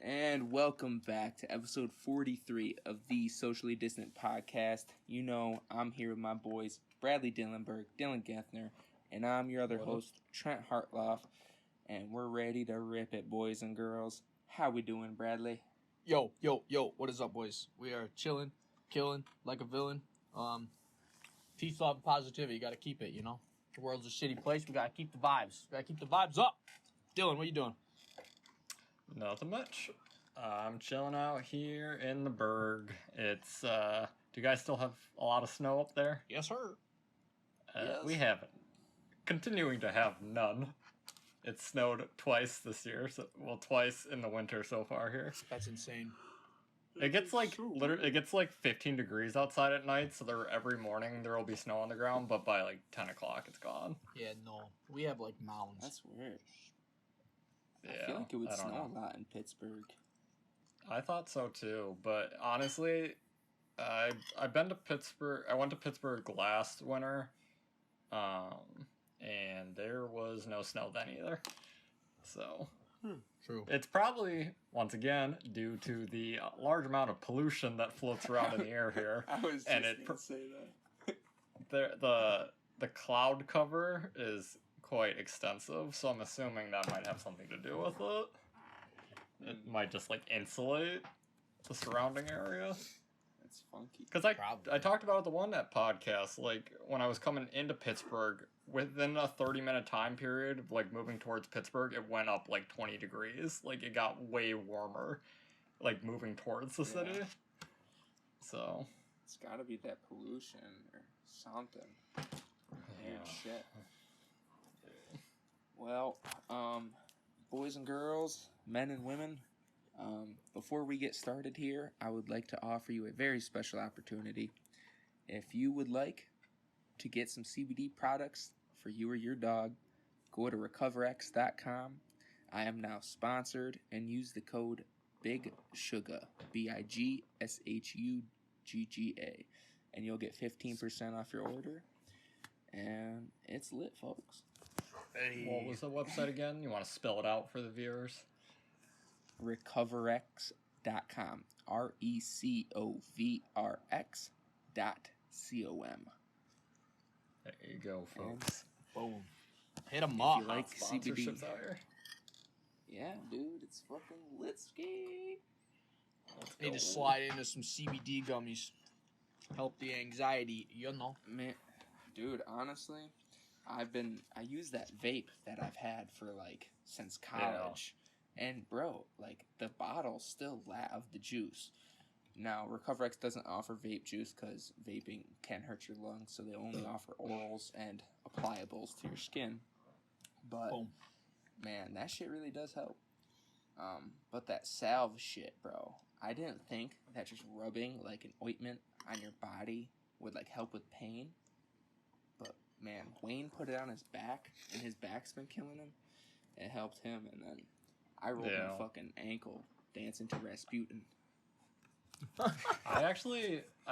And welcome back to episode 43 of the Socially Distant Podcast. You know, I'm here with my boys, Bradley Dillenberg, Dylan Gethner, and I'm your other host, Trent Hartloff. And we're ready to rip it, boys and girls. How we doing, Bradley? Yo, what is up, boys? We are chilling, killing like a villain. Peace, love, and positivity. You gotta keep it, you know? The world's a shitty place. We gotta keep the vibes. We gotta keep the vibes up. Dylan, what you doing? Nothing much. I'm chilling out here in the Berg. It's, do you guys still have a lot of snow up there? Yes, sir. Yes. We haven't. Continuing to have none. It snowed twice this year, twice in the winter so far here. That's insane. It gets it gets like 15 degrees outside at night, so every morning there will be snow on the ground, but by like 10 o'clock it's gone. Yeah, no. We have like mounds. That's weird. Yeah, I feel like it would snow a lot in Pittsburgh. I thought so too, but honestly, I've been to Pittsburgh. I went to Pittsburgh last winter, and there was no snow then either. So, True. It's probably once again due to the large amount of pollution that floats around in the air here. I was just gonna say that. The cloud cover is quite extensive, so I'm assuming that might have something to do with it. It might just like insulate the surrounding area. That's funky. Because I talked about the One Net podcast, like when I was coming into Pittsburgh, within a 30-minute time period of like moving towards Pittsburgh, it went up like 20 degrees. Like it got way warmer, like moving towards the city. So it's gotta be that pollution or something. Yeah. Shit. Well, boys and girls, men and women, before we get started here, I would like to offer you a very special opportunity. If you would like to get some CBD products for you or your dog, go to recoverx.com. I am now sponsored, and use the code BIGSHUGA, BIGSHUGGA, and you'll get 15% off your order. And it's lit, folks. Hey. What was the website again? You want to spell it out for the viewers? Recoverx.com. RECOVRX.com. There you go, folks. Boom. Hit them up. If you like CBD. Out here. Yeah, dude, it's fucking lit ski. Need to slide into some CBD gummies. Help the anxiety, you know. Man, dude, honestly, I use that vape that I've had for like since college. Yeah. And bro, like the bottle still of the juice. Now, RecoverX doesn't offer vape juice because vaping can hurt your lungs, so they only offer orals and appliables to your skin. But man, that shit really does help. But that salve shit, bro, I didn't think that just rubbing like an ointment on your body would like help with pain. But man, Wayne put it on his back, and his back's been killing him. It helped him, and then I rolled my fucking ankle dancing to Rasputin. I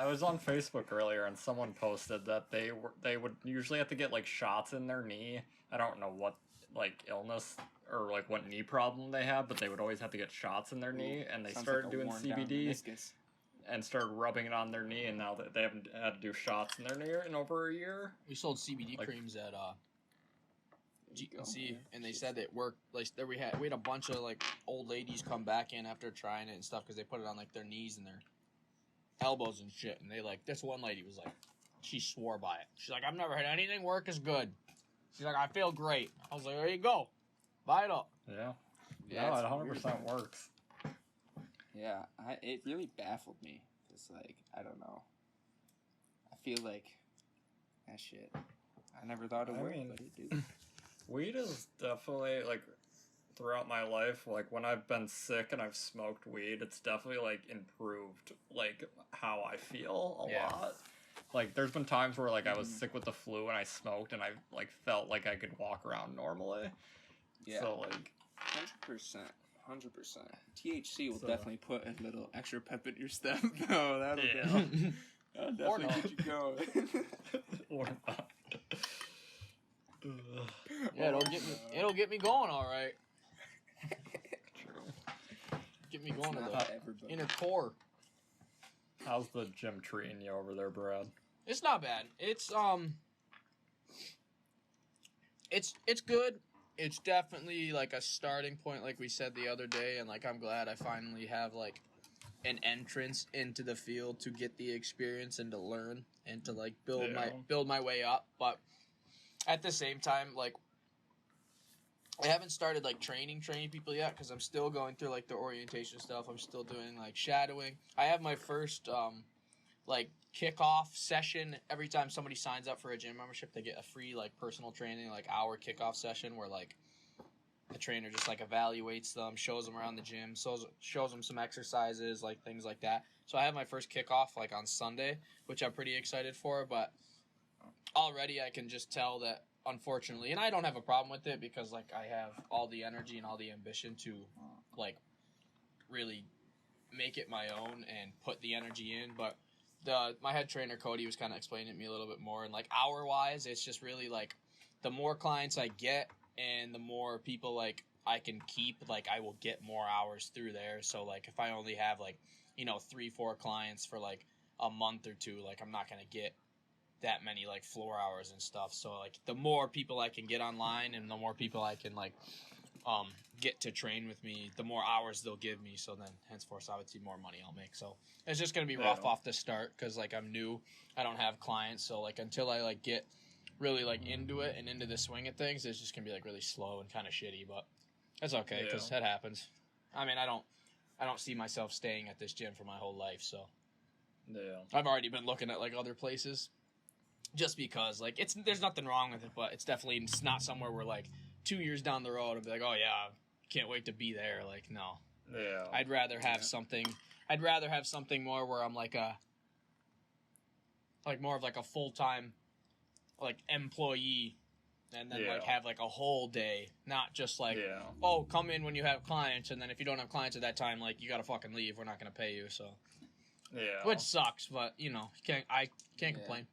was on Facebook earlier, and someone posted that they would usually have to get like shots in their knee. I don't know what like illness or like what knee problem they have, but they would always have to get shots in their knee, and they started doing CBD and started rubbing it on their knee, and now that they haven't had to do shots in their knee in over a year. We sold CBD creams at GNC, and they said it worked. Like we had a bunch of like old ladies come back in after trying it and stuff because they put it on like their knees and their elbows and shit. And they like, this one lady was like, she swore by it. She's like, I've never had anything work as good. She's like, I feel great. I was like, there you go, buy it up. Yeah, it 100% works. Yeah, it really baffled me. It's like, I don't know. I feel like that shit. I never thought it worked, but it did. Weed is definitely, like, throughout my life, like, when I've been sick and I've smoked weed, it's definitely, like, improved, like, how I feel a lot. Like, there's been times where, like, I was sick with the flu and I smoked and I, like, felt like I could walk around normally. Yeah. So, like... 100%. 100%. THC will definitely put a little extra pep in your step, though. That'll definitely get you going. Or not. Yeah, it'll get me going, all right. True. Get get me going to Not the everybody. inner core. How's the gym treating you over there, Brad? It's not bad. It's good. It's definitely like a starting point, like we said the other day, and like I'm glad I finally have like an entrance into the field to get the experience and to learn and to like build my way up. But at the same time, like I haven't started like training people yet because I'm still going through like the orientation stuff. I'm still doing like shadowing. I have my first like kickoff session every time somebody signs up for a gym membership. They get a free like personal training like hour kickoff session where like the trainer just like evaluates them, shows them around the gym, shows them some exercises, like things like that. So I have my first kickoff like on Sunday, which I'm pretty excited for. But already I can just tell that unfortunately, and I don't have a problem with it because like I have all the energy and all the ambition to like really make it my own and put the energy in, but my head trainer Cody was kind of explaining it to me a little bit more, and like hour wise it's just really like the more clients I get and the more people like I can keep, like I will get more hours through there. So like if I only have like 3-4 clients for like a month or two, like I'm not gonna get that many like floor hours and stuff. So like the more people I can get online and the more people I can like get to train with me, the more hours they'll give me. So then henceforth obviously more money I'll make. So it's just gonna be rough off the start because like I'm new, I don't have clients. So like until I like get really like into it and into the swing of things, it's just gonna be like really slow and kind of shitty. But that's okay because that happens. I mean I don't see myself staying at this gym for my whole life. So I've already been looking at like other places. Just because, like, there's nothing wrong with it, but it's definitely not somewhere where, like, 2 years down the road, I'll be like, oh, yeah, can't wait to be there. Like, no. Yeah. I'd rather have something more where I'm, like, more of, like, a full-time, like, employee, and then, like, have, like, a whole day, not just, like, oh, come in when you have clients, and then if you don't have clients at that time, like, you gotta fucking leave. We're not gonna pay you, so. Yeah. Which sucks, but, I can't complain.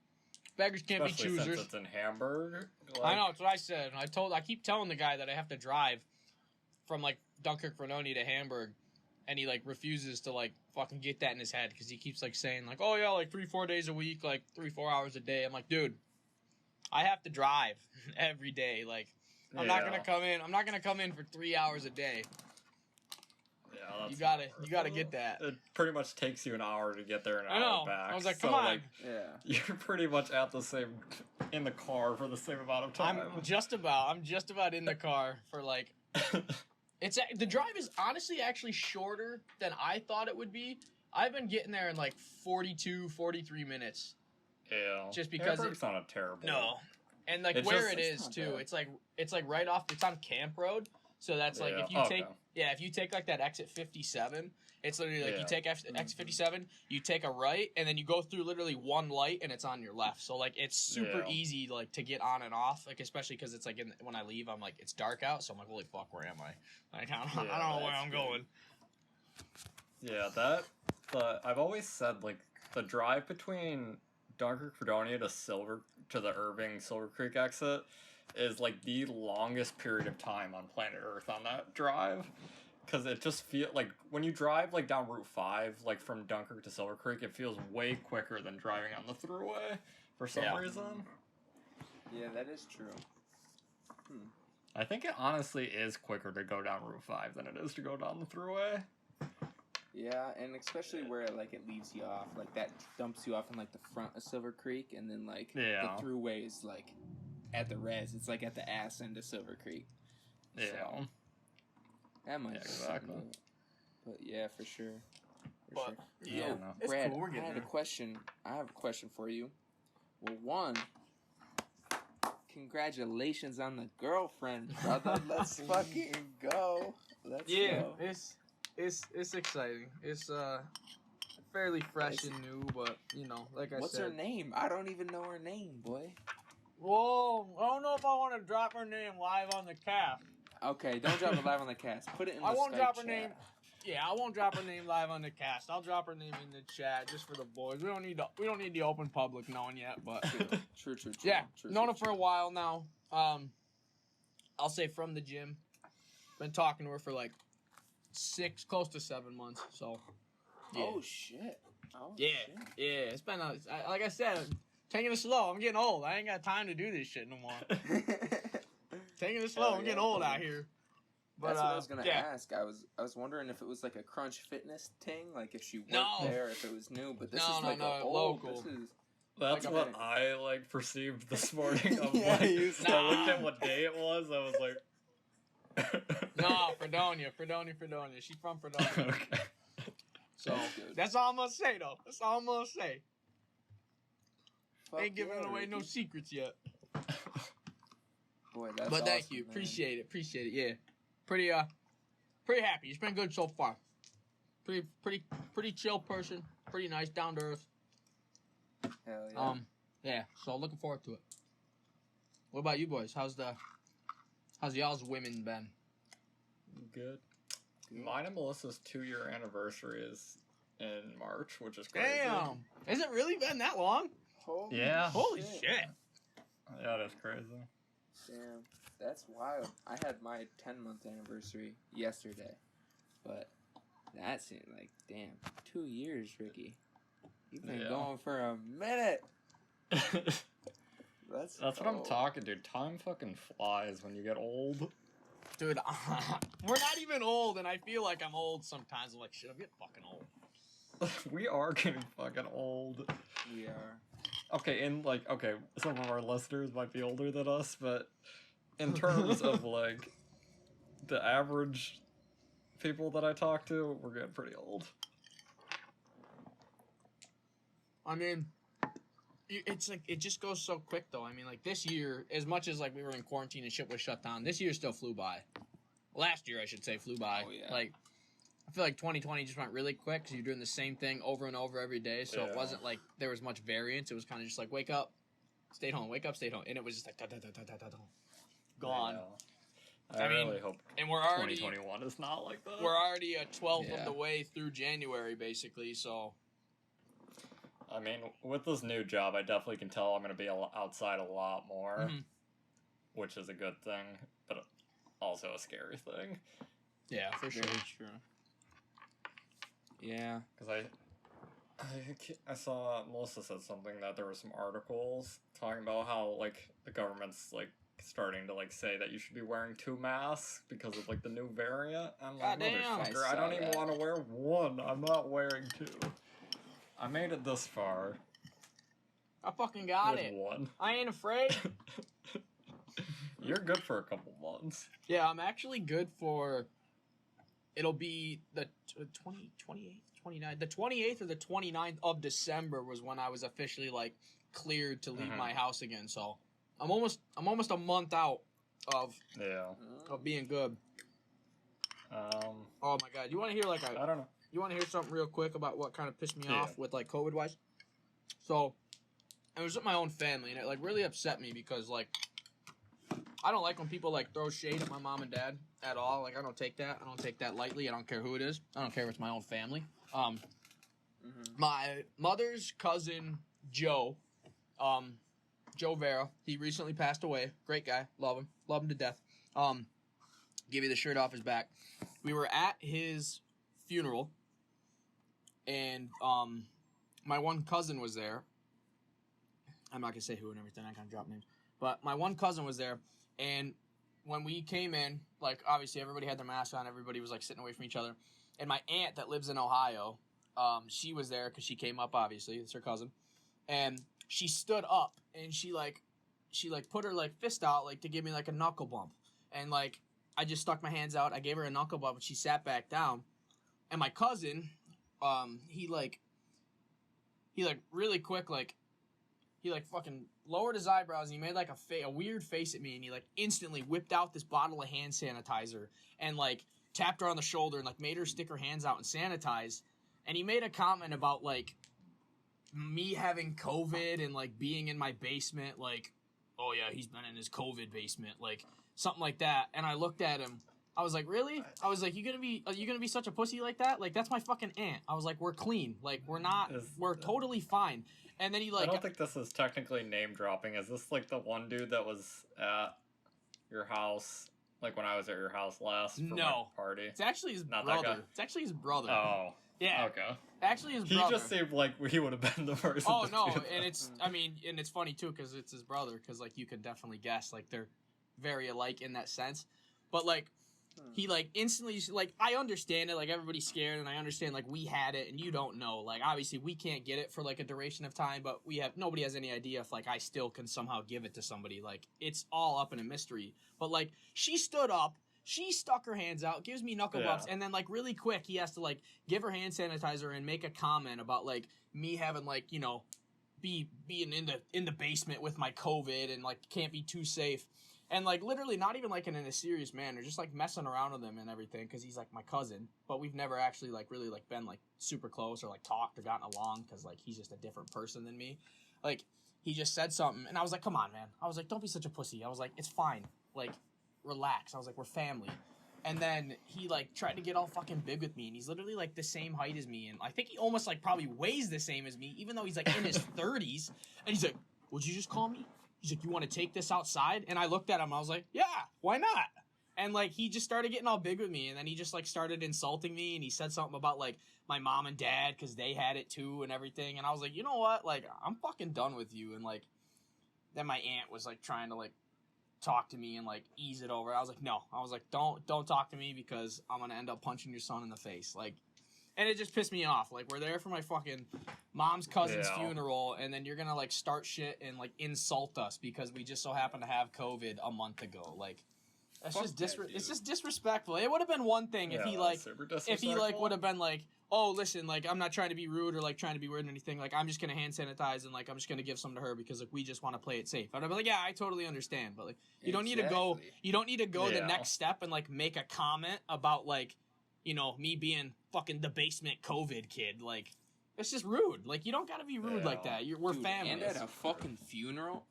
Beggars can't Especially be choosers. Since it's in Hamburg. Like... I know, that's what I said. I keep telling the guy that I have to drive from, like, Dunkirk, Frenoni to Hamburg, and he, like, refuses to, like, fucking get that in his head, because he keeps, like, saying, like, oh, yeah, like, 3-4 days a week, like, 3-4 hours a day. I'm like, dude, I have to drive every day. Like, I'm not gonna come in for 3 hours a day. Yeah, you gotta get that. It pretty much takes you an hour to get there and an hour back. I was like, come on. Like, you're pretty much in the car for the same amount of time. I'm just about in the car for like. The drive is honestly actually shorter than I thought it would be. I've been getting there in like 42, 43 minutes. Yeah. Just because it's not a terrible. No. And like it is too. Bad. It's like right off. It's on Camp Road. So that's like if you take like that exit 57, it's literally like you take exit 57, you take a right, and then you go through literally one light, and it's on your left. So like it's super easy like to get on and off, like especially because it's like when I leave, I'm like it's dark out, so I'm like holy fuck, where am I? Like I don't know where I'm going. Yeah, I've always said like the drive between Dunkirk, Fredonia to the Irving Silver Creek exit is like the longest period of time on planet Earth on that drive, because it just feels like when you drive like down Route 5 like from Dunkirk to Silver Creek, it feels way quicker than driving on the thruway for some reason. Yeah, that is true. I think it honestly is quicker to go down Route 5 than it is to go down the thruway. Yeah, and especially where like it leaves you off, like that dumps you off in like the front of Silver Creek, and then like the thruway is like at the res. It's like at the ass end of Silver Creek. Yeah. So, that might be exactly. But yeah, for sure. Yeah, Brad, cool. I have a question for you. Well, one, congratulations on the girlfriend, brother. Let's fucking go. Let's go. It's exciting. It's fairly fresh and new, but like I said. What's her name? I don't even know her name, boy. Whoa, I don't know if I want to drop her name live on the cast. Okay, don't drop it live on the cast. Put it in the Skype I won't drop her chat. name. Yeah, I won't drop her name live on the cast. I'll drop her name in the chat just for the boys. We don't need the open public knowing yet, but True. Yeah, known her for a while now. I'll say from the gym. Been talking to her for like close to 7 months. So, yeah. Oh shit. Oh Yeah, shit. yeah. It's been like I said, taking it slow. I'm getting old. I ain't got time to do this shit no more. Taking it slow. Hell I'm getting yeah, old buddy. out here. But, That's what I was gonna yeah. ask. I was wondering if it was like a Crunch Fitness thing, like if she worked No. there, if it was new. But this No, is like no, a old. local. This is. That's Like, what okay. I like perceived this morning. Of Yeah, like, you I looked at what day it was. I was like, No, Fredonia. She's from Fredonia. Okay. So That's good. that's all I'm gonna say, though. That's all I'm gonna say. Fuck Ain't giving yeah, away no Ricky. secrets yet. Boy, that's But thank awesome, you. man. Appreciate it. Yeah. Pretty happy. It's been good so far. Pretty chill person. Pretty nice, down to earth. Hell yeah. Yeah. So looking forward to it. What about you boys? How's y'all's women been? Good. Mine and Melissa's 2-year anniversary is in March, which is crazy. Damn. Has it really been that long? Holy Yeah. Holy shit. Yeah, that's crazy. Damn, that's wild. I had my 10-month anniversary yesterday, but that seemed like, damn, 2 years, Ricky. You've been Yeah. going for a minute. That's what I'm talking, dude. Time fucking flies when you get old. Dude, we're not even old, and I feel like I'm old sometimes. I'm like, shit, I'm getting fucking old. We are getting fucking old. We are. Okay, some of our listeners might be older than us, but in terms of like the average people that I talk to, we're getting pretty old. I mean, it's like, it just goes so quick, though. I mean, like, this year, as much as, like, we were in quarantine and shit was shut down, this year still flew by. Last year, I should say, flew by. Oh, yeah. Like, I feel like 2020 just went really quick because you're doing the same thing over and over every day, so it Yeah. wasn't like there was much variance. It was kind of just like, wake up, stayed home, wake up, stayed home. And it was just like, gone. I mean, really hope And we're already 2021 is not like that. we're already a 12th Yeah. of the way through January, basically, so. I mean, with this new job, I definitely can tell I'm going to be outside a lot more, Mhm. which is a good thing, but also a scary thing. Yeah, for sure. Very true. Yeah. Because I saw Melissa said something that there were some articles talking about how like the government's like starting to like say that you should be wearing 2 masks because of like the new variant. I'm like, Goddamn. motherfucker, I I don't saw even that. want to wear 1. I'm not wearing 2. I made it this far I fucking got with it. 1. I ain't afraid. You're good for a couple months. Yeah, I'm actually good for. It'll be the 28th, 29th. The 28th or the 29th of December was when I was officially like cleared to leave Mhm. my house again. So I'm almost a month out of Yeah. being good. Um, Oh my god, you want to hear like I don't know. you want to hear something real quick about what kind of pissed me Yeah. off with like COVID wise? So it was with my own family, and it like really upset me because like I don't like when people like throw shade at my mom and dad at all. Like I don't take that lightly. I don't care who it is. I don't care if it's my own family. My mother's cousin Joe, Joe Vera, he recently passed away. Great guy, love him to death. Give you the shirt off his back. We were at his funeral, and my one cousin was there. I'm not gonna say who and everything. I'm gonna drop names, but my one cousin was there, and when we came in, like obviously everybody had their masks on. Everybody was like sitting away from each other, and my aunt that lives in Ohio, she was there because she came up. Obviously, it's her cousin, and she stood up and she put her like fist out like to give me like a knuckle bump, and like I just stuck my hands out. I gave her a knuckle bump, and she sat back down. And my cousin, he really quick he fucking lowered his eyebrows and he made like a weird face at me, and he like instantly whipped out this bottle of hand sanitizer and like tapped her on the shoulder and like made her stick her hands out and sanitize. And he made a comment about like me having COVID and like being in my basement, like, oh yeah, he's been in his COVID basement, like something like that. And I looked at him. I was like, really? I was like, are you gonna be such a pussy like that? Like, that's my fucking aunt. I was like, we're clean. Like, we're totally fine. And then he like, I don't think this is technically name dropping. Is this like the one dude that was at your house Like when I was at your house last for my No. party. It's actually his Not that guy? brother. It's actually his brother. Oh. Yeah. Okay. Actually, his He brother. just seemed like he would have been the person. Oh to no, do and that. it's and it's funny too because it's his brother because like you can definitely guess like they're very alike in that sense, but like he like instantly like I understand it, like everybody's scared and I understand like we had it and you don't know, like obviously we can't get it for like a duration of time, but nobody has any idea if like I still can somehow give it to somebody. Like it's all up in a mystery, but like she stood up. She stuck her hands out, gives me knuckle bumps, and then, like, really quick, he has to, like, give her hand sanitizer and make a comment about, like, me having, like, you know, being in the basement with my COVID and, like, can't be too safe. And, like, literally not even, like, in a serious manner, just, like, messing around with him and everything, because he's, like, my cousin. But we've never actually, like, really, like, been, like, super close or, like, talked or gotten along, because, like, he's just a different person than me. Like, he just said something, and I was like, come on, man. I was like, don't be such a pussy. I was like, it's fine. Like, relax. I was like, we're family. And then he like tried to get all fucking big with me, and he's literally like the same height as me, and I think he almost like probably weighs the same as me, even though he's like in his 30s. And he's like, would you just call me? He's like, you want to take this outside? And I looked at him, and I was like, yeah, why not? And like he just started getting all big with me, and then he just like started insulting me, and he said something about like my mom and dad because they had it too and everything. And I was like, you know what, like I'm fucking done with you. And like then my aunt was like trying to like talk to me and like ease it over. I was like, no. I was like, don't talk to me because I'm gonna end up punching your son in the face. Like, and it just pissed me off. Like, we're there for my fucking mom's cousin's funeral, and then you're gonna like start shit and like insult us because we just so happen to have COVID a month ago. Like, that's just it's just disrespectful. It would have been one thing if he like would have been like, oh, listen, like, I'm not trying to be rude or, like, trying to be weird or anything. Like, I'm just going to hand sanitize and, like, I'm just going to give some to her because, like, we just want to play it safe. And I'd be like, yeah, I totally understand. But, like, you don't need to go the next step and, like, make a comment about, like, you know, me being fucking the basement COVID kid. Like, it's just rude. Like, you don't got to be rude like that. We're family. And at a fucking funeral?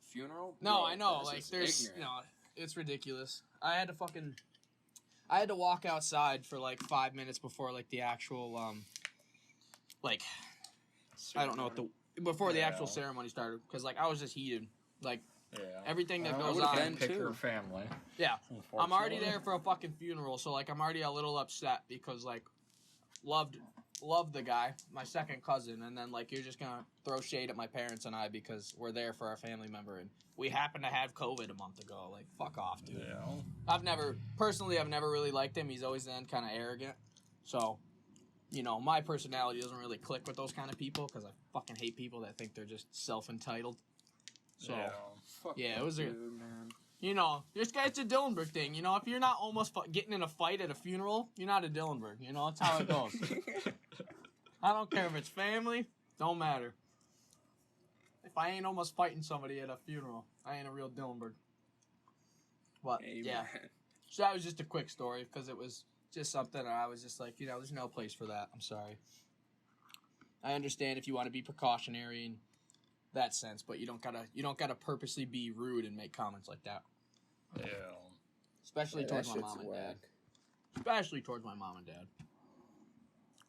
No, I know. Like, there's, ignorant. You know, it's ridiculous. I had to walk outside for like 5 minutes before like the actual like ceremony. I don't know what before the actual ceremony started because like I was just heated, like everything that goes on. Pick your family. Yeah, I'm already there for a fucking funeral, so like I'm already a little upset because like loved the guy, my second cousin, and then like you're just gonna throw shade at my parents and I because we're there for our family member and we happen to have COVID a month ago. Like, fuck off, dude. Yeah. I've never really liked him. He's always been kind of arrogant. So, you know, my personality doesn't really click with those kind of people because I fucking hate people that think they're just self-entitled. So, yeah, it was dude, man. You know, this guy's a Dillenberg thing. You know, if you're not almost getting in a fight at a funeral, you're not a Dillenberg. You know, that's how it goes. I don't care if it's family. Don't matter. If I ain't almost fighting somebody at a funeral, I ain't a real Dillenberg. But, yeah. So that was just a quick story because it was just something I was just like, you know, there's no place for that. I'm sorry. I understand if you want to be precautionary in that sense, but you don't gotta purposely be rude and make comments like that. Yeah. Especially towards my mom and dad. Especially towards my mom and dad.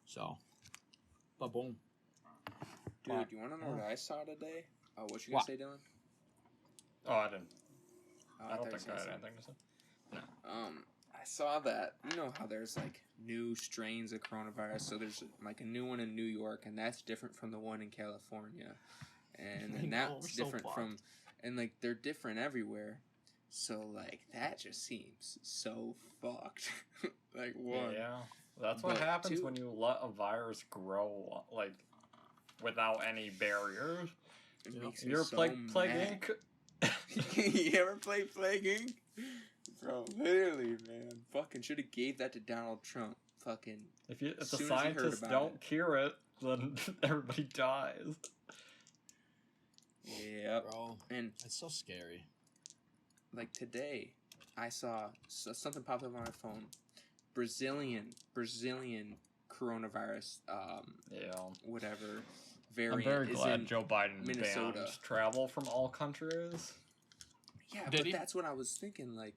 So, but boom. Dude, you want to know what I saw today? Oh, what you gonna say, Dylan? Oh, I didn't. I don't think I had anything to say. No. I saw that. You know how there's like new strains of coronavirus. So there's like a new one in New York, and that's different from the one in California, and then that's different from, and like they're different everywhere. So like that just seems so fucked. Like one. Yeah, that's what happens when you let a virus grow like without any barriers. It makes you ever so played Plague Inc? You ever played Plague Inc? Bro, literally, man. Fucking should have gave that to Donald Trump. Fucking. If the scientists don't cure it, then everybody dies. Yep. Bro, and it's so scary. Like today, I saw something pop up on my phone. Brazilian coronavirus. Whatever. Variant. I'm very glad Joe Biden Minnesota. banned travel from all countries. Yeah, but that's what I was thinking. Like,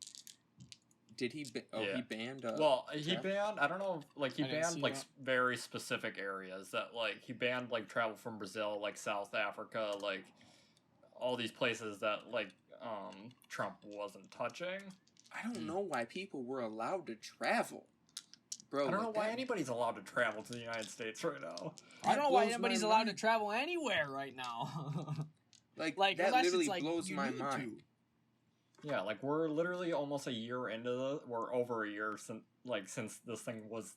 did he? He banned. He banned. I don't know. Like, he banned like very specific areas that like he banned like travel from Brazil, like South Africa, like all these places that like Trump wasn't touching. I don't know why people were allowed to travel. Bro, I don't know why anybody's allowed to travel to the United States right now. I don't know why anybody's allowed to travel anywhere right now. like that literally blows my mind. Yeah, like we're literally almost a year into we're over a year since this thing was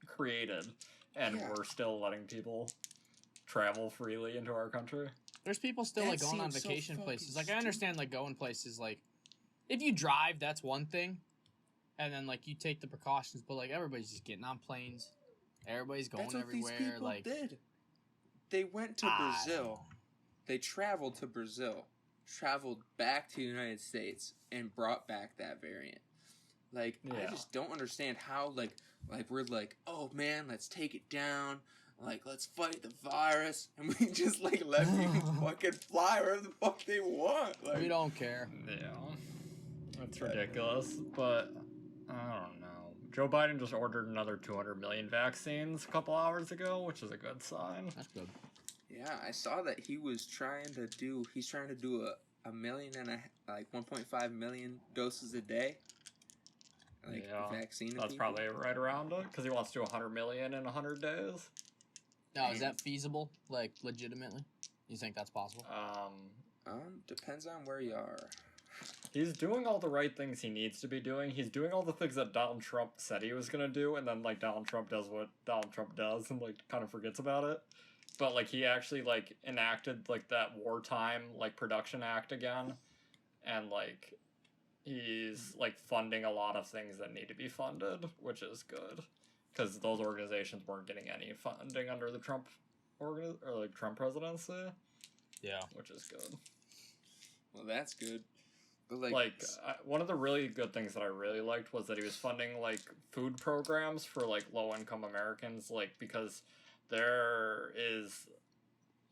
created, and we're still letting people travel freely into our country. There's people still like going on vacation places. Like I understand like going places like if you drive, that's one thing. And then, like, you take the precautions, but, like, everybody's just getting on planes. Everybody's going everywhere. These people did. They went to Brazil. They traveled to Brazil, traveled back to the United States, and brought back that variant. Like, I just don't understand how, like we're like, oh, man, let's take it down. Like, let's fight the virus. And we just, like, let people fucking fly wherever the fuck they want. Like, we don't care. Yeah. That's ridiculous, but... I don't know. Joe Biden just ordered another 200 million vaccines a couple hours ago, which is a good sign. That's good. Yeah, I saw that he's trying to do a million and like 1.5 million doses a day. Like vaccine. That's probably right around it because he wants to do 100 million in 100 days. Now, is that feasible? Like legitimately? You think that's possible? Depends on where you are. He's doing all the right things he needs to be doing. He's doing all the things that Donald Trump said he was going to do, and then, like, Donald Trump does what Donald Trump does and, like, kind of forgets about it. But, like, he actually, like, enacted, like, that wartime, like, production act again. And, like, he's, like, funding a lot of things that need to be funded, which is good. Because those organizations weren't getting any funding under the Trump Trump presidency. Yeah. Which is good. Well, that's good. One of the really good things that I really liked was that he was funding, like, food programs for, like, low-income Americans, like, because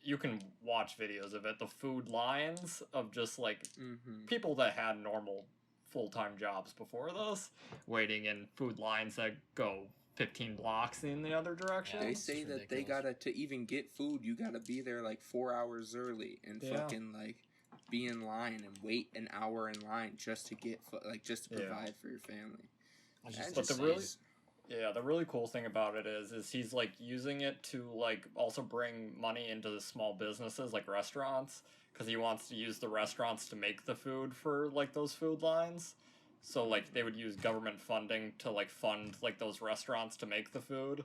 you can watch videos of it, the food lines of just, like, people that had normal full-time jobs before this, waiting in food lines that go 15 blocks in the other direction. They say that they to even get food, you gotta be there, like, 4 hours early and fucking, like... be in line and wait an hour in line just to get just to provide for your family. But the really cool thing about it is he's like using it to like also bring money into the small businesses like restaurants because he wants to use the restaurants to make the food for like those food lines. So like they would use government funding to like fund like those restaurants to make the food,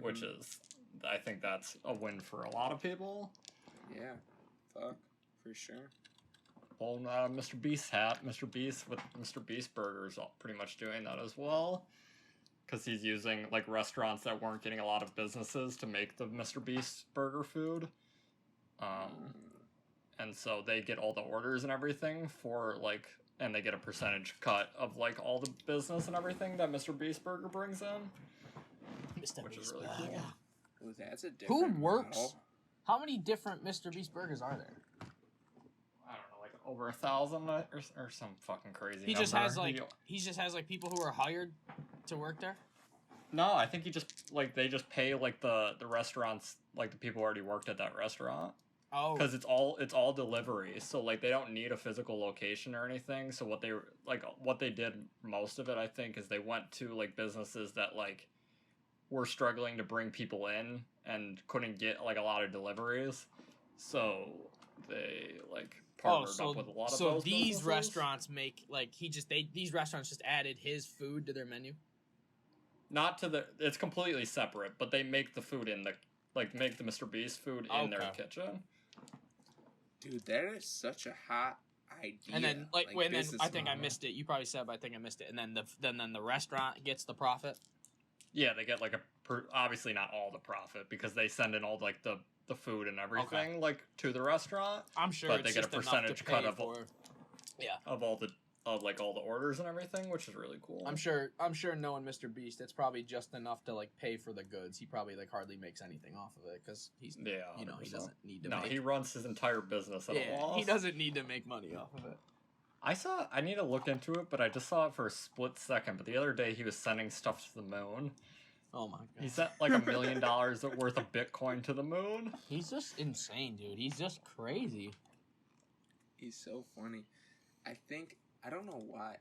which is I think that's a win for a lot of people. Yeah, fuck for sure. Well, Mr. Beast's hat, Mr. Beast with Mr. Beast Burgers, pretty much doing that as well. Because he's using, like, restaurants that weren't getting a lot of businesses to make the Mr. Beast burger food. And so they get all the orders and everything for, like, and they get a percentage cut of, like, all the business and everything that Mr. Beast Burger brings in. Which is really cool. Well, that's a different Who works? model. How many different Mr. Beast burgers are there? Over 1,000 or some fucking crazy he number. Just has like people who are hired to work there. No, I think he just like they just pay like the restaurants like the people who already worked at that restaurant. Oh, because it's all delivery, so like they don't need a physical location or anything. So what they did most of it, I think, is they went to like businesses that like were struggling to bring people in and couldn't get like a lot of deliveries, so they like. Up with a lot of those these businesses. Restaurants make like these restaurants just added his food to their menu. Not to it's completely separate, but they make the food in make the Mr. Beast food in their kitchen. Dude, that is such a hot idea. And then I think I missed it. You probably said, but I think I missed it. And then the restaurant gets the profit. Yeah, they get like obviously not all the profit because they send in all like the food and everything like to the restaurant. I'm sure, but they get a percentage cut of all the orders and everything, which is really cool. I'm sure knowing Mr. Beast, it's probably just enough to like pay for the goods. He probably like hardly makes anything off of it because he's he doesn't need to. He runs his entire business at a loss. He doesn't need to make money off of it. I need to look into it, but I just saw it for a split second. But the other day he was sending stuff to the moon. Oh my god. He sent like $1 million worth of Bitcoin to the moon. He's just insane, dude. He's just crazy. He's so funny. I think I don't know why,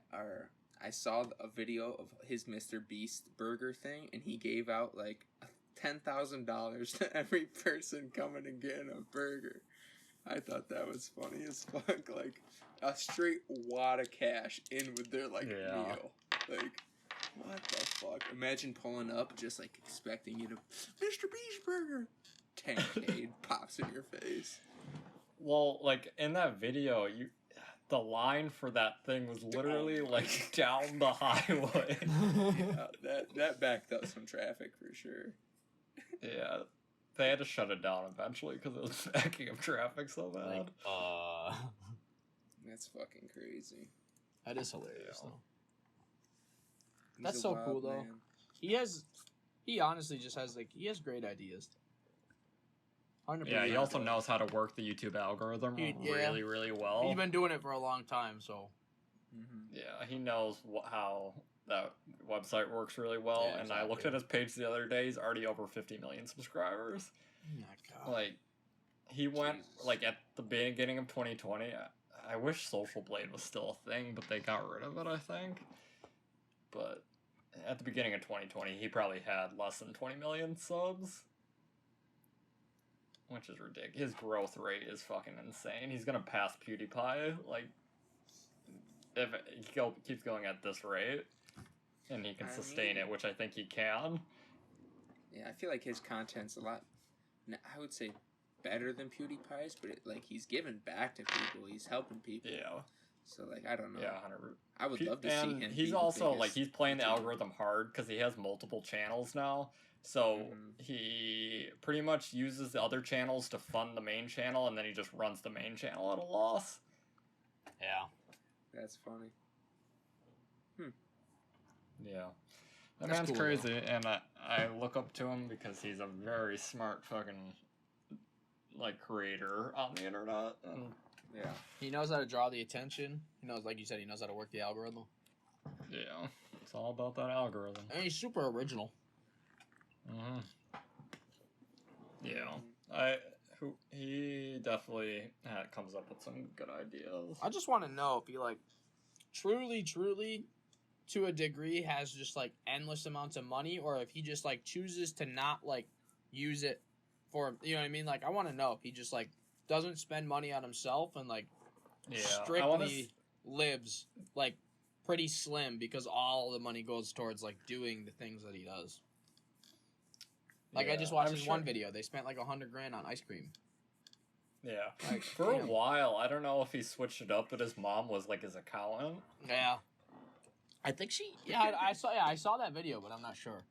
I saw a video of his Mr. Beast burger thing, and he gave out like $10,000 to every person coming and getting a burger. I thought that was funny as fuck. Like a straight wad of cash in with their meal. Like, what the fuck? Imagine pulling up just like expecting you to Mr. Beast burger. 10K pops in your face. Well, like in that video, the line for that thing was literally like down the highway. Yeah, that backed up some traffic for sure. Yeah, they had to shut it down eventually because it was backing up traffic so bad. Like, that's fucking crazy. That is hilarious though. He's That's a so wild cool though. man. He honestly just has he has great ideas. 100%. Yeah, he also knows how to work the YouTube algorithm really, really well. He's been doing it for a long time, so. Mm-hmm. Yeah, he knows how that website works really well. Yeah, and exactly. I looked at his page the other day. He's already over 50 million subscribers. Oh my God. Like, he went, like, at the beginning of 2020. I wish Social Blade was still a thing, but they got rid of it, I think. But at the beginning of 2020, he probably had less than 20 million subs. Which is ridiculous. His growth rate is fucking insane. He's gonna pass PewDiePie, like, if he keeps going at this rate, and he can sustain it, which I think he can. Yeah, I feel like his content's a lot, I would say, better than PewDiePie's, but he's giving back to people. He's helping people. Yeah. So, like, I don't know. Yeah, 100%. I would love to see him. He's also, like, he's playing the algorithm hard because he has multiple channels now. So he pretty much uses the other channels to fund the main channel, and then he just runs the main channel at a loss. Yeah. That's funny. Yeah. That That's man's cool, crazy, and I look up to him because he's a very smart fucking, like, creator on the internet. And yeah. He knows how to draw the attention. He knows, like you said, he knows how to work the algorithm. yeah, it's all about that algorithm. And he's super original. Mm-hmm. Yeah, he definitely comes up with some good ideas. I just want to know if he, like, truly, to a degree, has just, like, endless amounts of money, or if he just, like, chooses to not, like, use it for, you know what I mean? Like, I want to know if he just, like, doesn't spend money on himself and, like, strictly lives, like, pretty slim because all the money goes towards, like, doing the things that he does. Like, I just watched this one video. They spent, like, $100,000 on ice cream. Yeah. Like, for a while, I don't know if he switched it up, but his mom was, like, his accountant. Yeah. I think she... Yeah, I saw that video, but I'm not sure.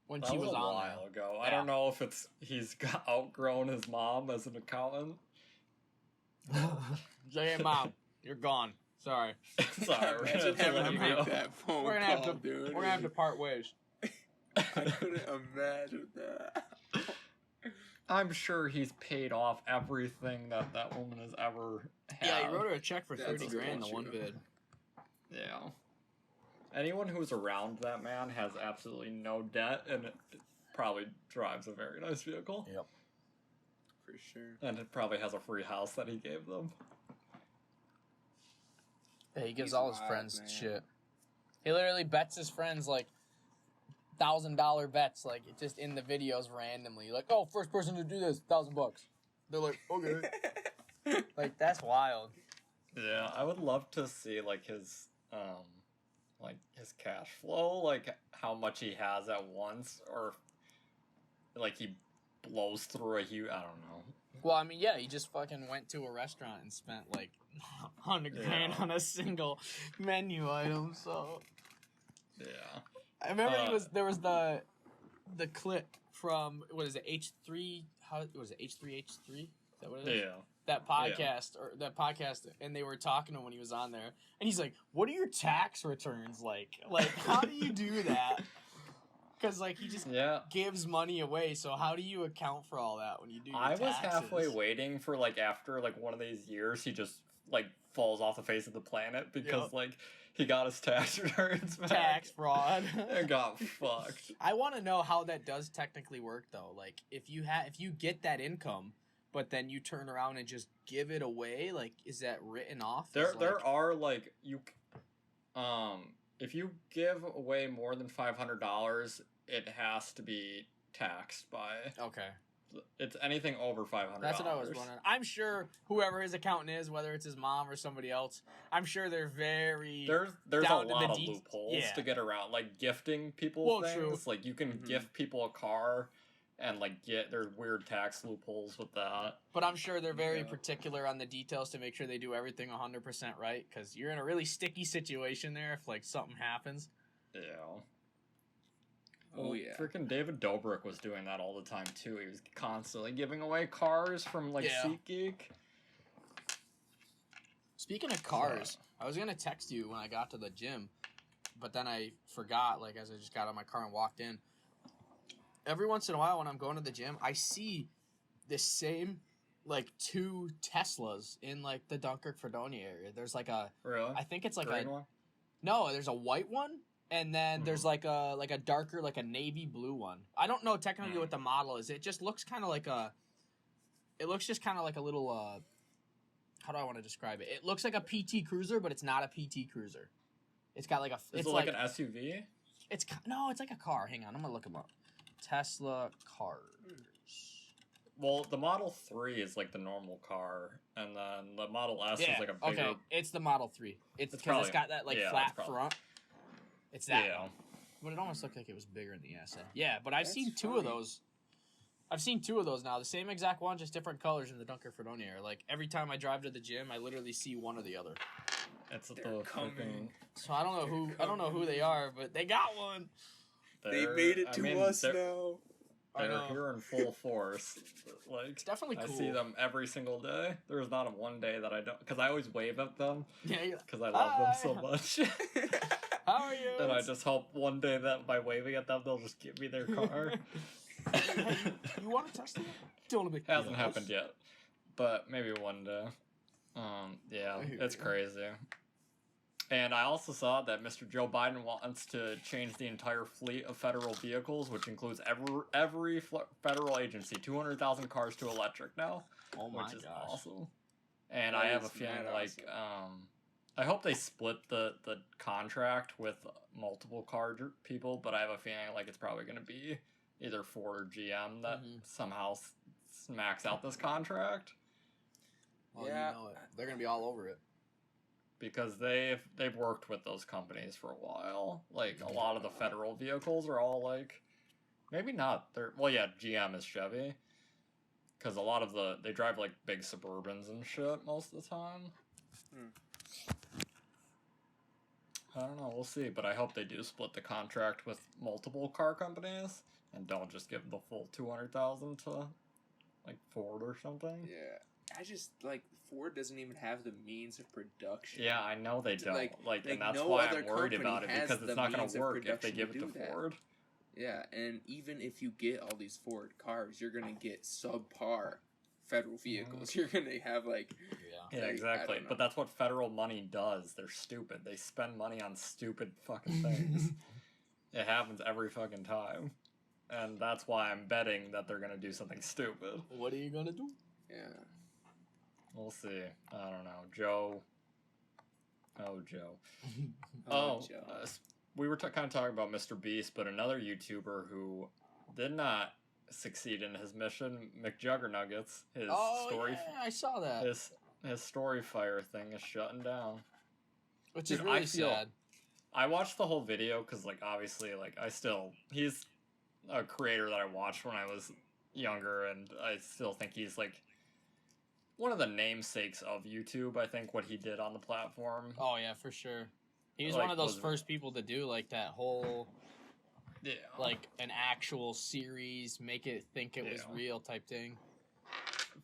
When she was on a while there. ago. Yeah. I don't know if he's outgrown his mom as an accountant. Hey, Mom, you're gone. Sorry. Sorry, we're gonna have to let you go. That phone We're gonna have to part ways. I couldn't imagine that. I'm sure he's paid off everything that woman has ever had. Yeah, he wrote her a check for That's $30,000 the one vid. Yeah. Anyone who's around that man has absolutely no debt, and it probably drives a very nice vehicle. Yep. For sure. And it probably has a free house that he gave them. Yeah, he gives He's all his wild, friends man. shit. He literally bets his friends, like, $1,000 bets, like, just in the videos randomly. Like, oh, first person to do this, $1,000. They're like, okay. Like, that's wild. Yeah, I would love to see, like, his cash flow, like, how much he has at once, or, like, he blows through a huge, I don't know. Well, I mean, yeah, he just fucking went to a restaurant and spent, like, $100,000 on a single menu item, so... Yeah. I remember there was the clip from, what is it, H3, how was it, H3H3? Is that what it is? Yeah. That podcast, and they were talking to him when he was on there, and he's like, what are your tax returns like? Like, how do you do that? Because, like, he just gives money away, so how do you account for all that when you do your taxes? I was halfway waiting for, like, after, like, one of these years, he just, like, falls off the face of the planet because, like, he got his tax returns back. Tax fraud. And got fucked. I want to know how that does technically work, though. Like, if you get that income, but then you turn around and just give it away, like, is that written off? There are, like, if you give away more than $500, it has to be taxed by. Okay. It's anything over $500. That's what I was wondering. I'm sure whoever his accountant is, whether it's his mom or somebody else, I'm sure they're very there's a down to lot the of loopholes to get around, like gifting people things. True. Like you can gift people a car, and like there's weird tax loopholes with that. But I'm sure they're very particular on the details to make sure they do everything 100% right, because you're in a really sticky situation there if like something happens. Yeah. Oh, yeah. Freaking David Dobrik was doing that all the time, too. He was constantly giving away cars from, like, SeatGeek. Speaking of cars, I was going to text you when I got to the gym, but then I forgot, like, as I just got out of my car and walked in. Every once in a while when I'm going to the gym, I see the same, like, 2 Teslas in, like, the Dunkirk-Fredonia area. There's, like, a... Really? I think it's, like, Green one? No, there's a white one. And then there's like a darker, like a navy blue one. I don't know technically what the model is. It just looks kind of like a. It looks just kind of like a little. How do I want to describe it? It looks like a PT Cruiser, but it's not a PT Cruiser. It's got like a. Is it like an SUV? It's like a car. Hang on, I'm gonna look them up. Tesla cars. Well, the Model 3 is like the normal car, and then the Model S is like a bigger. Okay, it's the Model 3. It's because it's got that like flat front. It's that one. But it almost looked like it was bigger in the asset. Yeah, but I've seen 2 of those. I've seen 2 of those now. The same exact one, just different colors in the Dunkirk-Fredonia area. Like, every time I drive to the gym, I literally see one or the other. It's the freaking... So I don't know who they are, but they got one. They made it to us now. They're here in full force. Like, it's definitely cool. I see them every single day. There's not a one day that I don't... Because I always wave at them. Yeah, because I love them so much. How are you? And I just hope one day that by waving at them, they'll just give me their car. You want to test it? Don't be. Hasn't happened yet, but maybe one day. Yeah, it's crazy. And I also saw that Mr. Joe Biden wants to change the entire fleet of federal vehicles, which includes every federal agency, 200,000 cars to electric now. Oh my which is gosh. Awesome. And I have a feeling I hope they split the contract with multiple car people, but I have a feeling like it's probably going to be either Ford or GM that somehow smacks out this contract. Well, you know it. They're going to be all over it. Because they've worked with those companies for a while. Like, a lot of the federal vehicles are all, like... Maybe not. GM is Chevy. Because a lot of they drive, like, big Suburbans and shit most of the time. I don't know, we'll see. But I hope they do split the contract with multiple car companies. And don't just give the full 200,000 to, like, Ford or something. Yeah. I just, like, Ford doesn't even have the means of production. Yeah, I know they don't. And that's why I'm worried about it, because it's not going to work if they give it to Ford. Yeah, and even if you get all these Ford cars, you're going to get subpar federal vehicles. You're going to have, like... Yeah, exactly. But that's what federal money does. They're stupid. They spend money on stupid fucking things. It happens every fucking time. And that's why I'm betting that they're going to do something stupid. What are you going to do? Yeah. We'll see. I don't know. Joe. We were kind of talking about Mr. Beast, but another YouTuber who did not succeed in his mission, McJuggernuggets, his story. Yeah, I saw that. His story fire thing is shutting down. Which is really sad. I watched the whole video because, like, obviously, like, he's a creator that I watched when I was younger, and I still think he's, like, one of the namesakes of YouTube, I think, what he did on the platform. Oh, yeah, for sure. He was one of those first people to do, like, that whole, like, an actual series, make it think it was real type thing.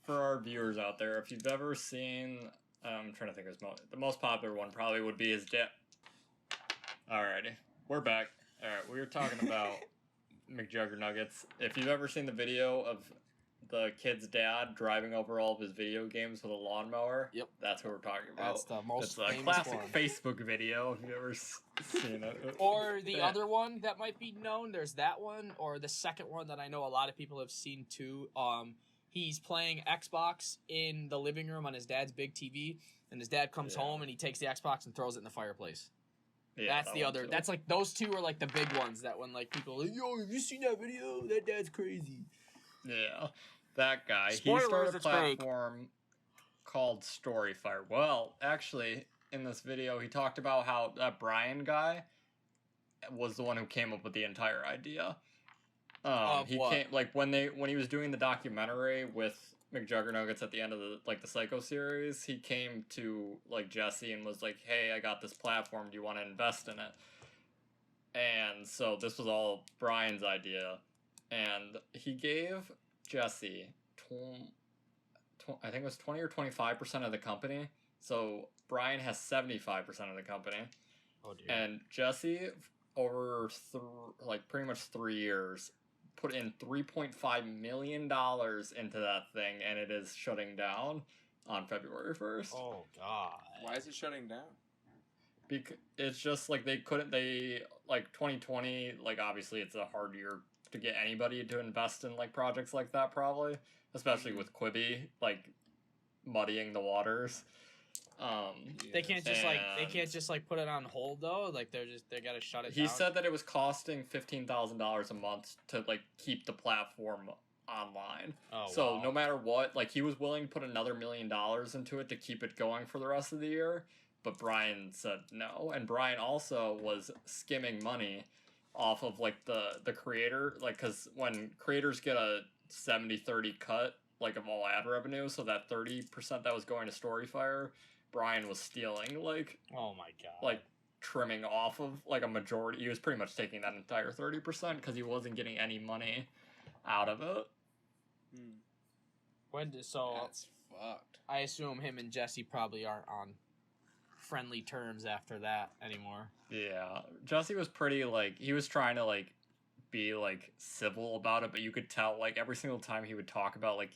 For our viewers out there, if you've ever seen, I'm trying to think of the most popular one probably would be his dad. Alrighty, we're back. Alright, we were talking about McJuggernuggets. If you've ever seen the video of the kid's dad driving over all of his video games with a lawnmower, that's what we're talking about. That's the most famous classic one. Facebook video, if you've ever seen it. Or the other one that might be known, there's that one, or the second one that I know a lot of people have seen too. He's playing Xbox in the living room on his dad's big TV, and his dad comes home and he takes the Xbox and throws it in the fireplace. Yeah, That's the other. too. That's like those two are like the big ones that when like people are like, yo, have you seen that video? That dad's crazy. Yeah, that guy. Spoilers, he started a it's fake. platform called Storyfire. Well, actually, in this video, he talked about how that Brian guy was the one who came up with the entire idea. Of He what? came like when he was doing the documentary with McJuggernuggets at the end of the Psycho series. He came to like Jesse and was like, "Hey, I got this platform. Do you want to invest in it?" And so this was all Brian's idea, and he gave Jesse, I think it was 20 or 25% of the company. So Brian has 75% of the company, Oh dear. and Jesse over like pretty much 3 years put in $3.5 million into that thing, and it is shutting down on February 1st. Oh god. Why is it shutting down? Because it's just like they 2020, like obviously it's a hard year to get anybody to invest in like projects like that, probably, especially with Quibi like muddying the waters. They can't just like put it on hold though. Like they gotta shut it down. He said that it was costing $15,000 a month to like keep the platform online. Oh, so wow. no matter what, like he was willing to put another $1 million into it to keep it going for the rest of the year. But Brian said no, and Brian also was skimming money off of like the creator, like because when creators get a 70-30 cut like of all ad revenue, so that 30% that was going to Storyfire, Brian was stealing like Oh my god. like trimming off of like a majority. He was pretty much taking that entire 30% because he wasn't getting any money out of it. That's fucked. I assume him and Jesse probably aren't on friendly terms after that anymore. Yeah, Jesse was pretty like he was trying to like be like civil about it, but you could tell like every single time he would talk about like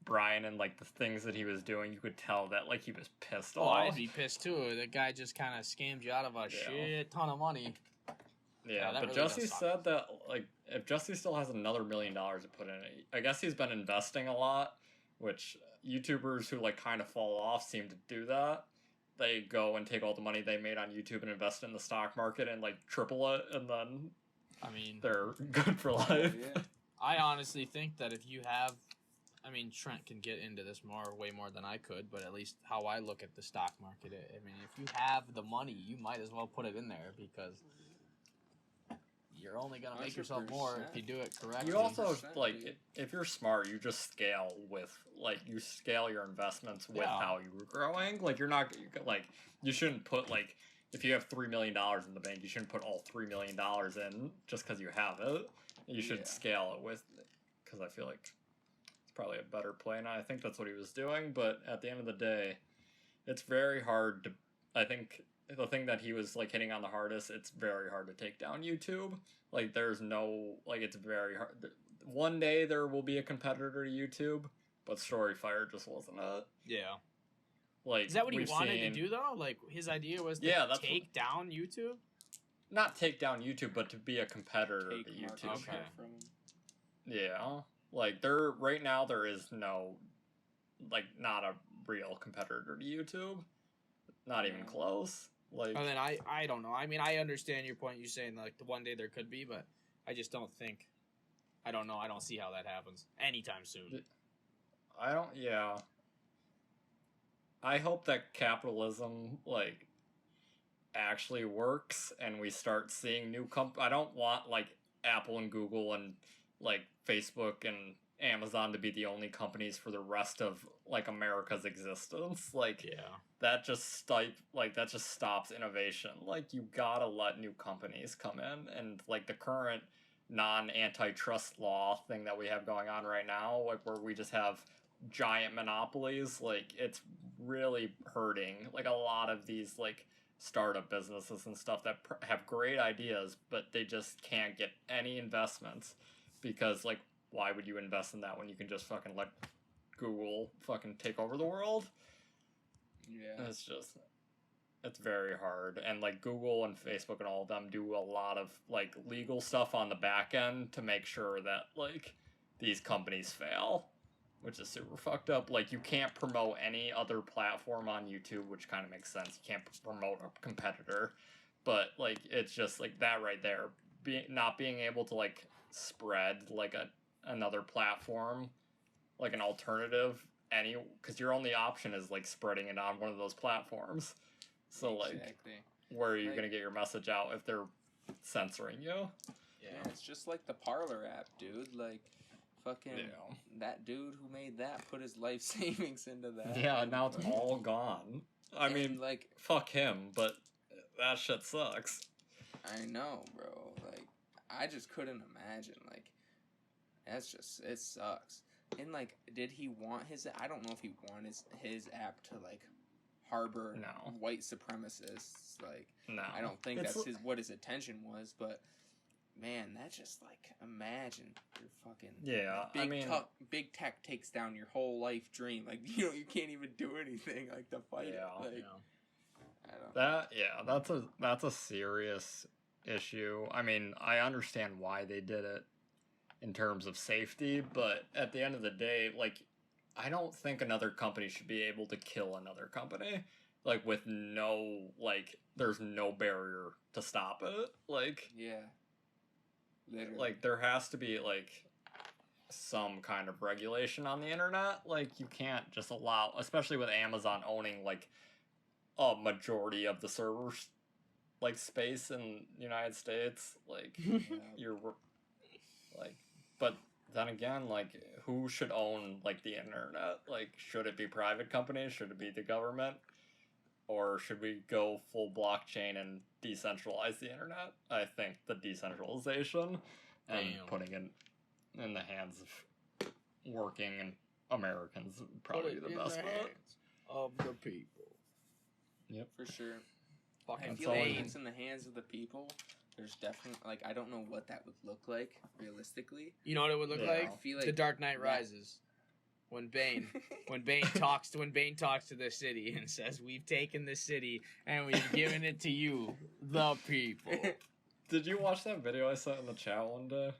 Brian and like the things that he was doing, you could tell that like he was pissed Oh, off. I'd be pissed too. The guy just kind of scammed you out of a shit ton of money. Yeah, that but really Jesse does suck. said that like if Jesse still has another $1 million to put in it, I guess he's been investing a lot, which YouTubers who like kind of fall off seem to do that. They go and take all the money they made on YouTube and invest in the stock market and like triple it, and then I mean, they're good for life. Yeah. I honestly think that if you have, I mean, Trent can get into this way more than I could, but at least how I look at the stock market, I mean, if you have the money, you might as well put it in there because you're only going to make yourself more if you do it correctly. You also 100%, like dude. if you're smart, you just scale with like you scale your investments with how you're growing. Like you're not like you shouldn't put like if you have $3 million in the bank, you shouldn't put all $3 million in just because you have it. You should scale it with because I feel like it's probably a better play, and I think that's what he was doing. But at the end of the day, it's very hard to. I think the thing that he was like hitting on the hardest, it's very hard to take down YouTube. Like there's no like it's very hard. One day there will be a competitor to YouTube, but Storyfire just wasn't it. Yeah. Like Is that what he we've wanted seen- to do though? Like his idea was to that's take down YouTube? not take down YouTube, but to be a competitor Take to market YouTube. share from him. Yeah, like there right now there is no, like not a real competitor to YouTube, not even close. Like And then I don't know. I mean, I understand your point. You're saying like the one day there could be, but I just don't think. I don't know. I don't see how that happens anytime soon. I don't. Yeah. I hope that capitalism like actually works and we start seeing new I don't want like Apple and Google and like Facebook and Amazon to be the only companies for the rest of like America's existence. Like that just stops innovation. Like you gotta let new companies come in, and like the current non-antitrust law thing that we have going on right now, like where we just have giant monopolies, like it's really hurting like a lot of these like startup businesses and stuff that have great ideas, but they just can't get any investments because like why would you invest in that when you can just fucking let Google fucking take over the world? Yeah. It's very hard. And like Google and Facebook and all of them do a lot of like legal stuff on the back end to make sure that like these companies fail, which is super fucked up. Like you can't promote any other platform on YouTube, which kind of makes sense. You can't promote a competitor but like it's just like that right there, not being able to like spread like another platform, like an alternative, because your only option is like spreading it on one of those platforms. So like, where are you gonna get your message out if they're censoring you? Yeah, it's just like the Parlor app, dude. Like, fucking that dude who made that put his life savings into that. Yeah, now it's all gone. I mean, like, fuck him, but that shit sucks. I know, bro. Like, I just couldn't imagine. Like, it sucks. And like, did he want his? I don't know if he wanted his app to like harbor white supremacists. Like, no, I don't think that's what his intention was, but. Man, that's just like, imagine your fucking big tech takes down your whole life dream. Like, you can't even do anything like to fight it. Like, I don't know. That's a serious issue. I mean, I understand why they did it in terms of safety, but at the end of the day, like, I don't think another company should be able to kill another company. Like, with there's no barrier to stop it. Like, yeah. Literally. Like, there has to be, like, some kind of regulation on the internet. Like, you can't just allow, especially with Amazon owning, like, a majority of the servers, like, space in the United States. Like, you're, like, but then again, like, who should own, like, the internet? Like, should it be private companies? Should it be the government? Or should we go full blockchain and decentralize the internet? I think the decentralization and putting it in the hands of working Americans would probably be the best bet. Of the people. Yep. For sure. I feel like if it's in the hands of the people, there's definitely, like, I don't know what that would look like, realistically. You know what it would look like? I feel like The Dark Knight Rises. When Bane talks to the city and says, "We've taken the city and we've given it to you, the people." Did you watch that video I sent in the chat one day?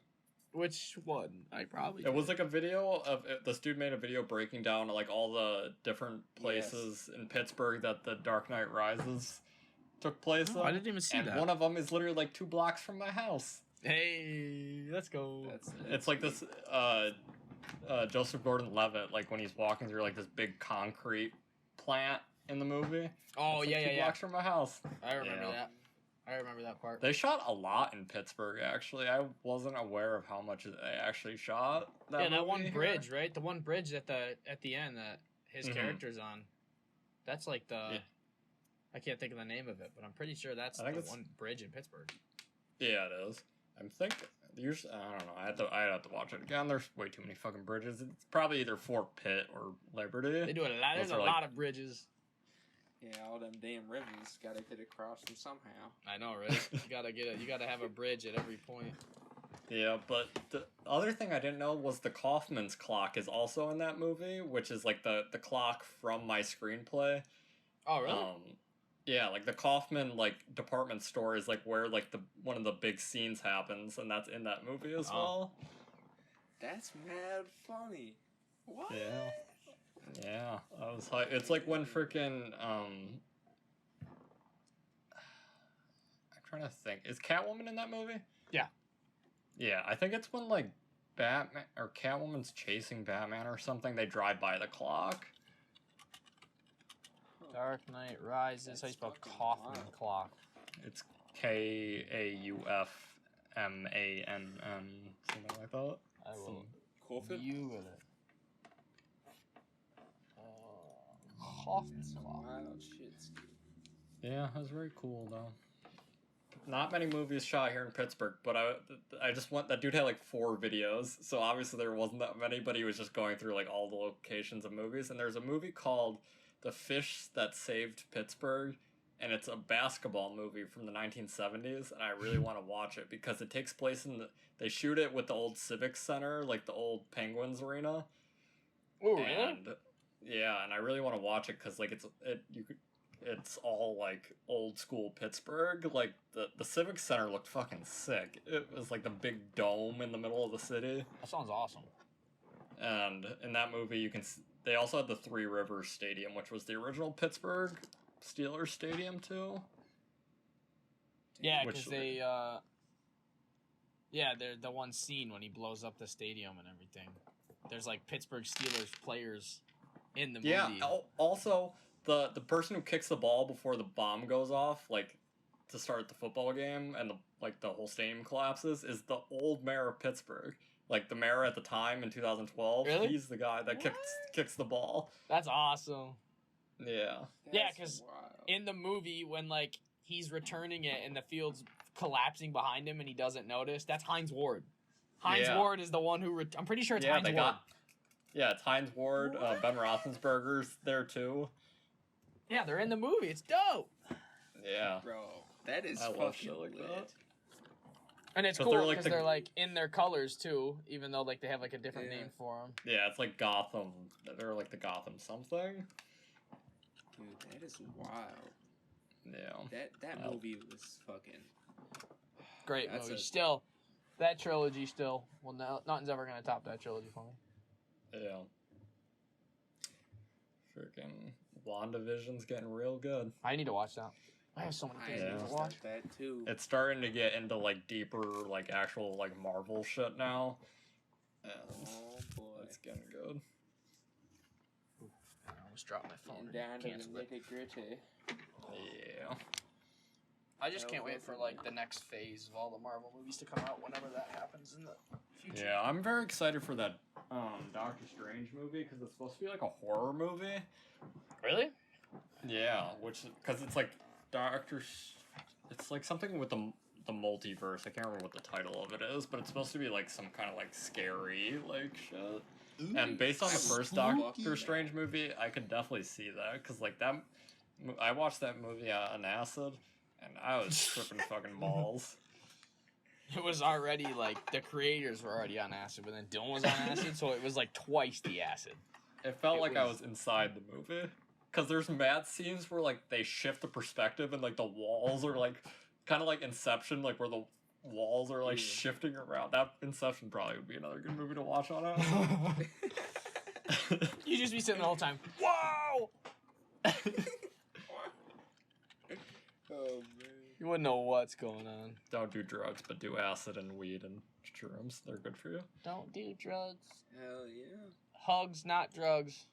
Which one? I probably. It was like a video of this dude made a video breaking down like all the different places in Pittsburgh that the Dark Knight Rises took place in. I didn't even see that. And one of them is literally like 2 blocks from my house. Hey, let's go. It's like this. Joseph Gordon-Levitt, like when he's walking through like this big concrete plant in the movie. Oh, like yeah, 2 blocks from my house. I remember that. I remember that part. They shot a lot in Pittsburgh, actually. I wasn't aware of how much they actually shot. That one bridge, right? The one bridge at the end that his character's on. That's like the... Yeah. I can't think of the name of it, but I'm pretty sure that's the one bridge in Pittsburgh. Yeah, it is. I'm thinking... I don't know. I'd have to watch it again. There's way too many fucking bridges. It's probably either Fort Pitt or Liberty. They do a lot. There's a lot of bridges. Yeah, all them damn rivers gotta get across them somehow. I know, right? You gotta have a bridge at every point. Yeah, but the other thing I didn't know was the Kaufman's clock is also in that movie, which is like the clock from my screenplay. Oh, really? Yeah, like the Kaufman like department store is like where like one of the big scenes happens, and that's in that movie as well. That's mad funny. What? Yeah. I was hyped. It's like when freaking I'm trying to think. Is Catwoman in that movie? Yeah. Yeah, I think it's when like Batman or Catwoman's chasing Batman or something. They drive by the clock. Dark Knight Rises. How you spell Kaufman clock? It's Kaufmann, something like that. I will view with it. Kaufman clock. Yeah, it was very cool though. Not many movies shot here in Pittsburgh, but I just went. That dude had like 4 videos, so obviously there wasn't that many. But he was just going through like all the locations of movies, and there's a movie called The Fish That Saved Pittsburgh, and it's a basketball movie from the 1970s, and I really want to watch it because it takes place they shoot it with the old Civic Center, like the old Penguins arena. Oh, really? Yeah, and I really want to watch it because like it's all like old school Pittsburgh. Like the Civic Center looked fucking sick. It was like the big dome in the middle of the city. That sounds awesome. And in that movie, they also had the Three Rivers Stadium, which was the original Pittsburgh Steelers stadium too. Yeah, Which- because they're the one scene when he blows up the stadium and everything. There's like Pittsburgh Steelers players in the movie. Yeah. Also, the person who kicks the ball before the bomb goes off, like to start the football game, and the whole stadium collapses, is the old mayor of Pittsburgh. Like the mayor at the time in 2012. Really? He's the guy that kicks the ball. That's awesome. Yeah. Yeah, That's 'cause wild. In the movie, when like he's returning it and the field's collapsing behind him and he doesn't notice, that's Hines Ward. Hines Yeah. Ward is the one who. I'm pretty sure it's Yeah, Hines they Ward. Yeah, it's Hines Ward. Ben Roethlisberger's there too. Yeah, they're in the movie. It's dope. Yeah. Bro, that is I love fucking shit like lit. that. And it's 'Cause cool they're, because like, they're like in their colors too, even though like they have like a different Yeah. name for them. Yeah, it's like Gotham. They're like the Gotham something. Dude, that is wild. Yeah. That Wow. movie was fucking. Great That's movie. a- Still, that trilogy still. Well, no, nothing's ever gonna top that trilogy for me. Yeah. Freaking WandaVision's getting real good. I need to watch that. I have so many I things I need Yeah. to watch. start that too. It's starting to get into like deeper, like actual like Marvel shit now. And Oh boy. it's getting good. I almost dropped my phone. Getting down to the Cancel it. nitty gritty. Yeah. I just can't That was wait for it. like the next phase of all the Marvel movies to come out whenever that happens in the future. Yeah, I'm very excited for that Doctor Strange movie because it's supposed to be like a horror movie. Really? Yeah, which because it's like it's like something with the multiverse. I can't remember what the title of it is, but it's supposed to be like some kind of like scary like shit. And based on the first Spooky. Doctor Strange movie, I could definitely see that because like that, I watched that movie on acid, and I was tripping fucking balls. It was already like the creators were already on acid, but then Dylan was on acid, so it was like twice the acid. It felt It like I was- was inside the movie because there's mad scenes where like they shift the perspective and like the walls are like kind of like Inception, like where the walls are like Yeah. shifting around. That Inception probably would be another good movie to watch on it. You just be sitting the whole time. Wow! Oh man. You wouldn't know what's going on. Don't do drugs, but do acid and weed and shrooms. They're good for you. Don't do drugs. Hell yeah. Hugs, not drugs.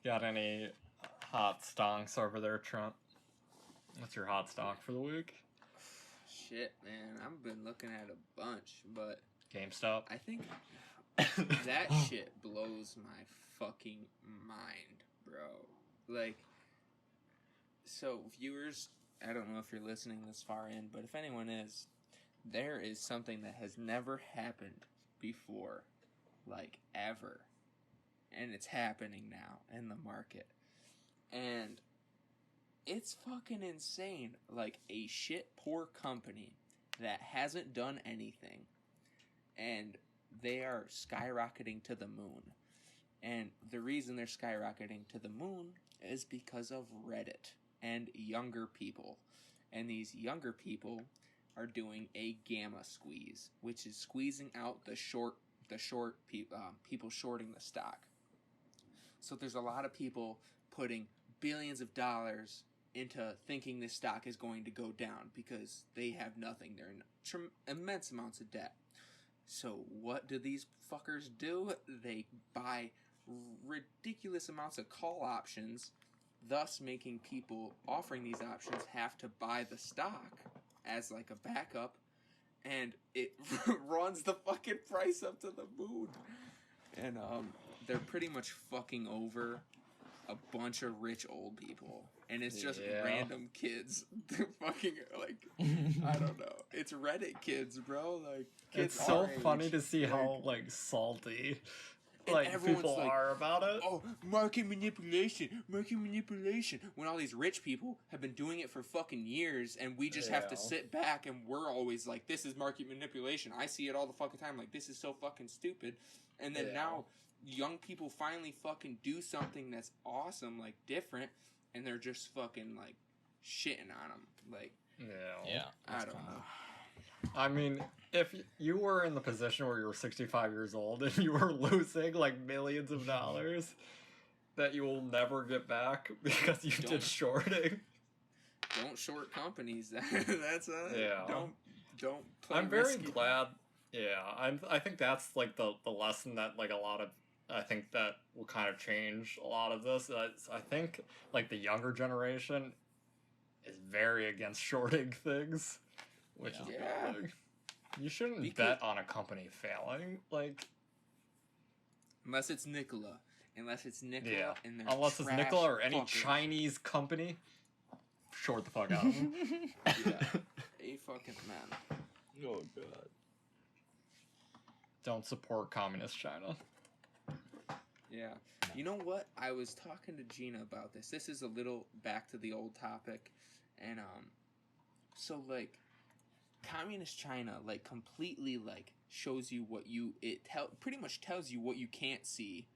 Got any hot stonks over there, Trent? What's your hot stonk for the week? Shit, man. I've been looking at a bunch, but GameStop. I think that shit blows my fucking mind, bro. Like, so viewers, I don't know if you're listening this far in, but if anyone is, there is something that has never happened before, like ever. And it's happening now in the market. And it's fucking insane. Like a shit poor company that hasn't done anything. And they are skyrocketing to the moon. And the reason they're skyrocketing to the moon is because of Reddit and younger people. And these younger people are doing a gamma squeeze, which is squeezing out the short people shorting the stock. So there's a lot of people putting billions of dollars into thinking this stock is going to go down because they have nothing. They're in immense amounts of debt. So what do these fuckers do? They buy ridiculous amounts of call options, thus making people offering these options have to buy the stock as like a backup, and it runs the fucking price up to the moon. And they're pretty much fucking over a bunch of rich old people, and it's just Yeah. random kids. They're fucking like, I don't know. It's Reddit kids, bro. Like, kids It's so our funny age. to see Like, how like salty and like everyone's people like, are about it. oh, market manipulation. When all these rich people have been doing it for fucking years, and we just have to Yeah. sit back, and we're always like, this is market manipulation. I see it all the fucking time. Like, this is so fucking stupid. And then Yeah. now, young people finally fucking do something that's awesome, like different, and they're just fucking like shitting on them. Like, Yeah. I don't know. I mean, if you were in the position where you were 65 years old and you were losing like millions of dollars that you will never get back because you did Don't- shorting. don't short companies. That's don't play I'm very risky. glad. Yeah, I think that's like the lesson that like a lot of I think that will kind of change a lot of this. I think like the younger generation is very against shorting things, which is good. You shouldn't bet on a company failing, like unless it's Nikola. Unless it's Nikola and they're unless it's Nikola or any fuckers. Chinese company, short the fuck out of them. A fucking man. Oh god. Don't support communist China. Yeah. You know what? I was talking to Gina about this. This is a little back to the old topic. And, so, like, communist China, like, completely, like, shows you what you, pretty much tells you what you can't see,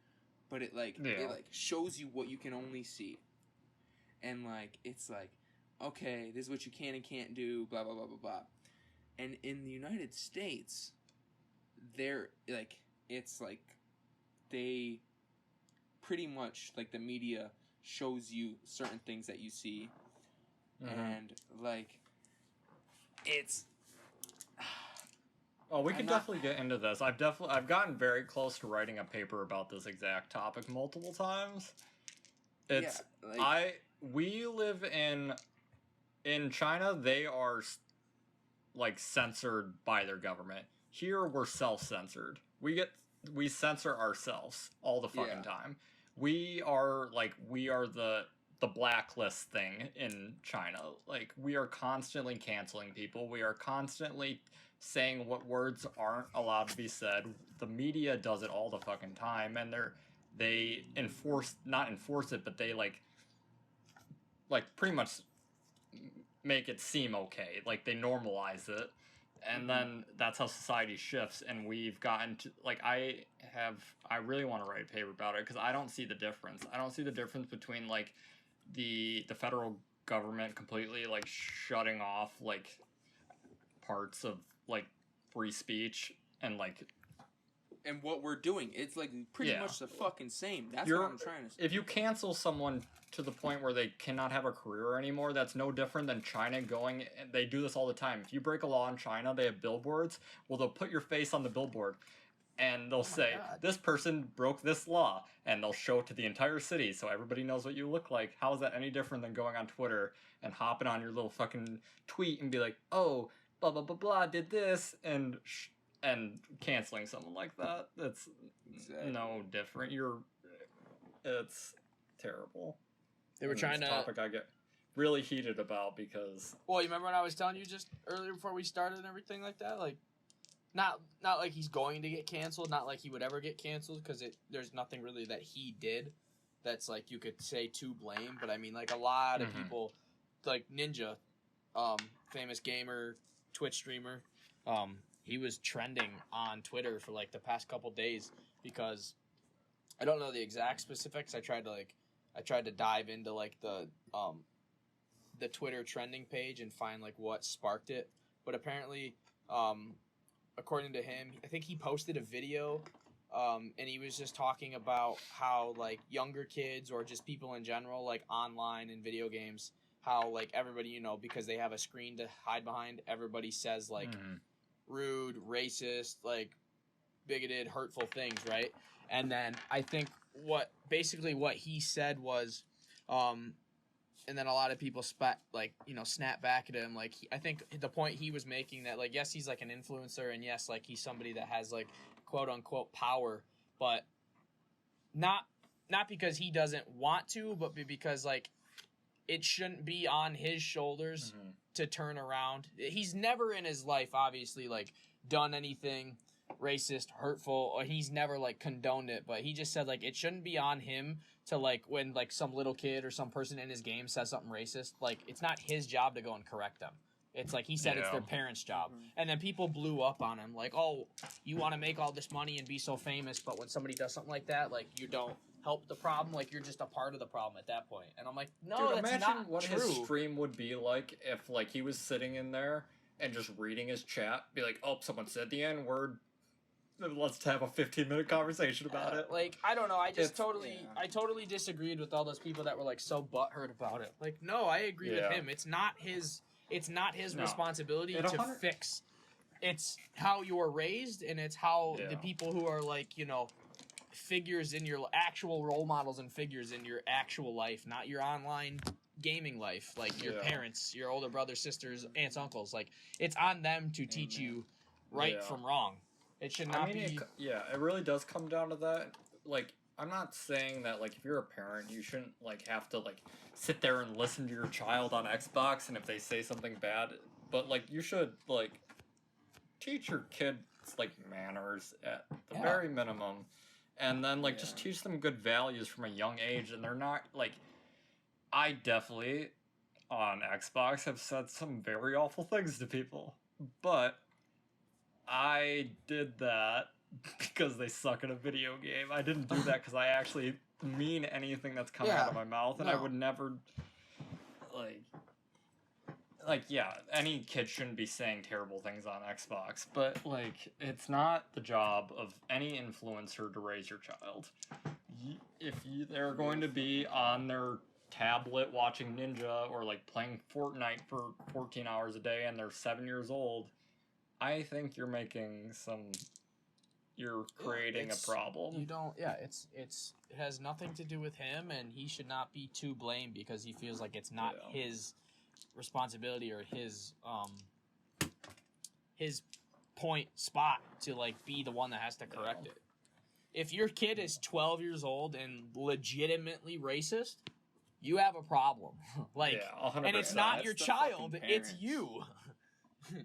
but it, like, shows you what you can only see. And, like, it's like, okay, this is what you can and can't do, blah, blah, blah, blah, blah. And in the United States, they're, like, it's, like, they pretty much, like, the media shows you certain things that you see. And, like, it's... Oh, we can definitely get into this. I've gotten very close to writing a paper about this exact topic multiple times. It's... Yeah, like, we live in China, they are, like, censored by their government. Here, we're self-censored. We censor ourselves all the fucking time. We are the blacklist thing in China. Like, we are constantly canceling people. We are constantly saying what words aren't allowed to be said. The media does it all the fucking time, and they not enforce it, but they like pretty much make it seem okay. Like, they normalize it. And then that's how society shifts, and we've gotten to, like, I really want to write a paper about it, because I don't see the difference. I don't see the difference between, like, the federal government completely, like, shutting off, like, parts of, like, free speech, and, like... And what we're doing, it's, like, pretty much the fucking same. That's what I'm trying to say. If you cancel someone to the point where they cannot have a career anymore, that's no different than China going... They do this all the time. If you break a law in China, they have billboards. Well, they'll put your face on the billboard, and they'll say, this person broke this law, and they'll show it to the entire city so everybody knows what you look like. How is that any different than going on Twitter and hopping on your little fucking tweet and be like, oh, blah, blah, blah, blah, did this, and canceling someone like that? That's no different. It's terrible. They were trying to... topic I get really heated about because... Well, you remember when I was telling you just earlier before we started and everything like that? Like, not like he's going to get canceled, not like he would ever get canceled, because there's nothing really that he did that's, like, you could say to blame. But, I mean, like, a lot of people, like Ninja, famous gamer, Twitch streamer, he was trending on Twitter for, like, the past couple days because I don't know the exact specifics. I tried to dive into, like, the Twitter trending page and find, like, what sparked it. But apparently, according to him, I think he posted a video, and he was just talking about how, like, younger kids or just people in general, like, online and video games, how, like, everybody, you know, because they have a screen to hide behind, everybody says, like, rude, racist, like, bigoted, hurtful things, right? And then I think what he said was, and then a lot of people snap back at him. Like, I think the point he was making that, like, yes, he's like an influencer, and yes, like, he's somebody that has, like, quote unquote power, but not because he doesn't want to, but because, like, it shouldn't be on his shoulders to turn around. He's never in his life, obviously, like, done anything racist, hurtful, or he's never, like, condoned it, but he just said, like, it shouldn't be on him to, like, when, like, some little kid or some person in his game says something racist, like, it's not his job to go and correct them. It's like he said it's their parents' job. And then people blew up on him, like, oh, you want to make all this money and be so famous, but when somebody does something like that, like, you don't help the problem, like, you're just a part of the problem at that point. And I'm like, no, dude, that's imagine not what true. his stream would be like if, like, he was sitting in there and just reading his chat, be like, oh, someone said the N-word, let's have a 15-minute conversation about it. Like, I don't know. I totally disagreed with all those people that were like so butthurt about it. Like, no, I agree with him. It's not his responsibility to fix. It's how you were raised, and it's how the people who are like, you know, figures in your actual role models and figures in your actual life, not your online gaming life, like your parents, your older brothers, sisters, aunts, uncles. Like, it's on them to teach you right from wrong. It should not be. It really does come down to that. Like, I'm not saying that, like, if you're a parent, you shouldn't, like, have to, like, sit there and listen to your child on Xbox, and if they say something bad, but, like, you should, like, teach your kids, like, manners at the very minimum, and then, like, just teach them good values from a young age, and they're not, like, I definitely, on Xbox, have said some very awful things to people, but I did that because they suck at a video game. I didn't do that because I actually mean anything that's coming out of my mouth, and I would never, any kid shouldn't be saying terrible things on Xbox, but, like, it's not the job of any influencer to raise your child. They're going to be on their tablet watching Ninja or, like, playing Fortnite for 14 hours a day and they're 7 years old, I think you're creating a problem. You don't, it has nothing to do with him, and he should not be too blamed because he feels like it's not his responsibility or his point spot to, like, be the one that has to correct it. If your kid is 12 years old and legitimately racist, you have a problem. Like, 100%. And it's not your child, it's you.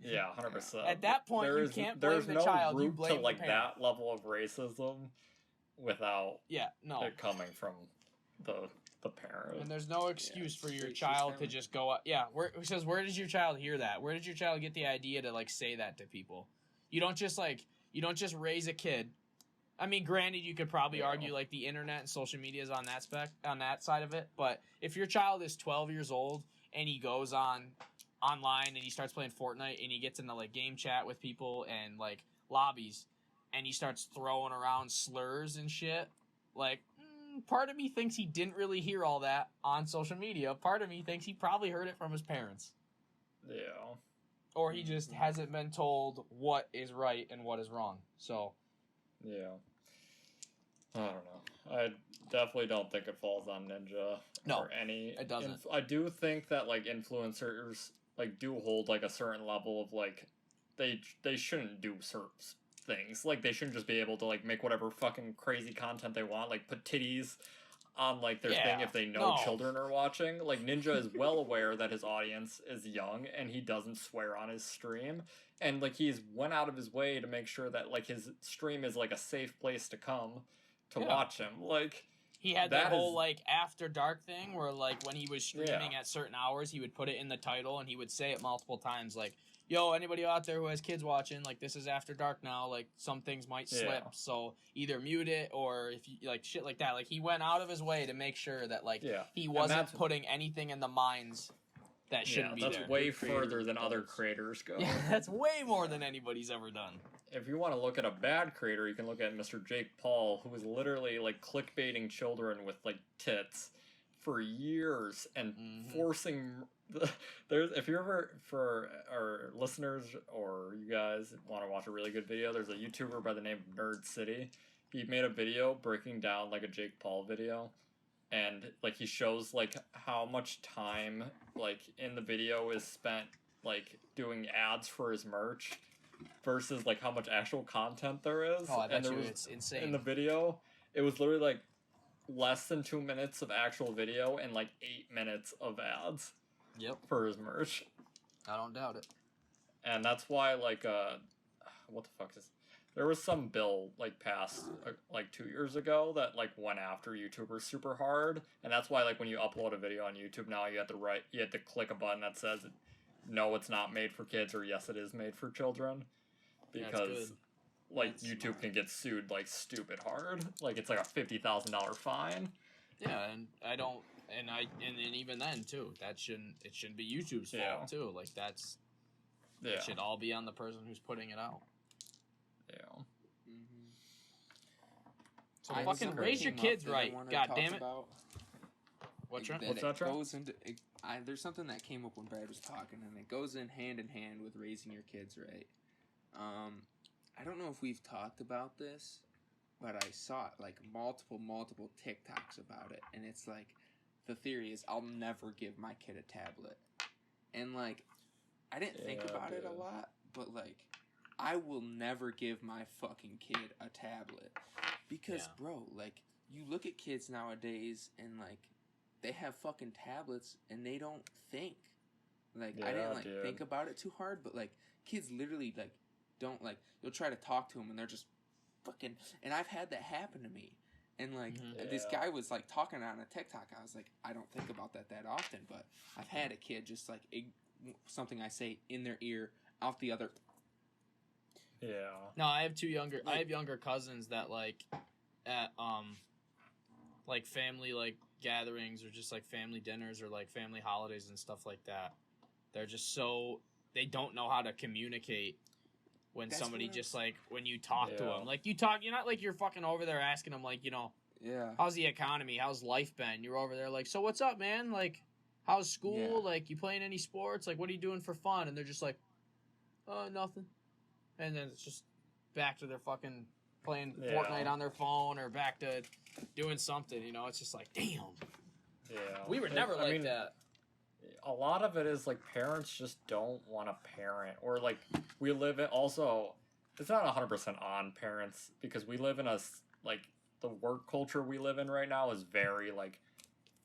Yeah, 100%. At that point, you can't blame the child. You blame to, like, the parent. that level of racism without it coming from the parent. And there's no excuse for your child to just go up. Yeah, where did your child hear that? Where did your child get the idea to, like, say that to people? You don't just raise a kid. I mean, granted, you could probably argue, like, the internet and social media is on that side of it. But if your child is 12 years old and he goes online and he starts playing Fortnite and he gets into, like, game chat with people and, like, lobbies, and he starts throwing around slurs and shit, like, part of me thinks he didn't really hear all that on social media. Part of me thinks he probably heard it from his parents. Yeah. Or he just hasn't been told what is right and what is wrong. So... yeah. I don't know. I definitely don't think it falls on Ninja. No, or any. It doesn't. I do think that, like, influencers, like, do hold, like, a certain level of, like, they shouldn't do certain things. Like, they shouldn't just be able to, like, make whatever fucking crazy content they want, like, put titties on, like, their thing if they know children are watching. Like, Ninja is well aware that his audience is young, and he doesn't swear on his stream. And, like, he's went out of his way to make sure that, like, his stream is, like, a safe place to come to watch him. Like, he had that whole, like, after dark thing where, like, when he was streaming at certain hours, he would put it in the title, and he would say it multiple times, like, yo, anybody out there who has kids watching, like, this is after dark now, like, some things might slip, so either mute it or if you, like, shit like that. Like, he went out of his way to make sure that, like, he wasn't putting anything in the minds that shouldn't be there. That's way further than other creators go. Yeah, that's way more than anybody's ever done. If you want to look at a bad creator, you can look at Mr. Jake Paul, who was literally, like, clickbaiting children with, like, tits for years and forcing... if you're ever, for our listeners or you guys want to watch a really good video, there's a YouTuber by the name of Nerd City. He made a video breaking down, like, a Jake Paul video. And, like, he shows, like, how much time, like, in the video is spent, like, doing ads for his merch versus, like, how much actual content there is. Oh, I bet it's insane. In the video, it was literally, like, less than 2 minutes of actual video and, like, 8 minutes of ads. Yep. For his merch. I don't doubt it. And that's why, like, what the fuck is... There was some bill, like, passed, like, 2 years ago that, like, went after YouTubers super hard. And that's why, like, when you upload a video on YouTube now, you have to click a button that says, no, it's not made for kids, or yes, it is made for children. Because, like, YouTube can get sued, like, stupid hard. Like, it's like a $50,000 fine. Yeah, and I don't... And even then too, it shouldn't be YouTube's fault too. Like it should all be on the person who's putting it out. Yeah. So fucking raise your kids right. God damn it. What's that? Goes into there's something that came up when Brad was talking, and it goes in hand with raising your kids right. I don't know if we've talked about this, but I saw like multiple TikToks about it, and it's like the theory is I'll never give my kid a tablet, and like I didn't think about it a lot, but like I will never give my fucking kid a tablet because bro, like you look at kids nowadays and like they have fucking tablets and they don't think. Like I didn't like think about it too hard, but like kids literally like don't like you'll try to talk to them and they're just fucking, and I've had that happen to me. And like this guy was like talking on a TikTok. I was like, I don't think about that often, but I've had a kid just like something I say in their ear, out the other. Yeah. No, I have younger cousins that like at like family like gatherings or just like family dinners or like family holidays and stuff like that. They're just so they don't know how to communicate when somebody just like when you talk to them. Like you're not like you're fucking over there asking them like, you know, how's the economy? How's life been? You're over there like, so what's up, man? Like, how's school? Like, you playing any sports? Like, what are you doing for fun? And they're just like, oh, nothing. And then it's just back to their fucking playing Fortnite on their phone or back to doing something, you know? It's just like, damn. Yeah. We were never like that. A lot of it is like parents just don't want to parent, or like we live in also, it's not 100% on parents because we live in like the work culture we live in right now is very like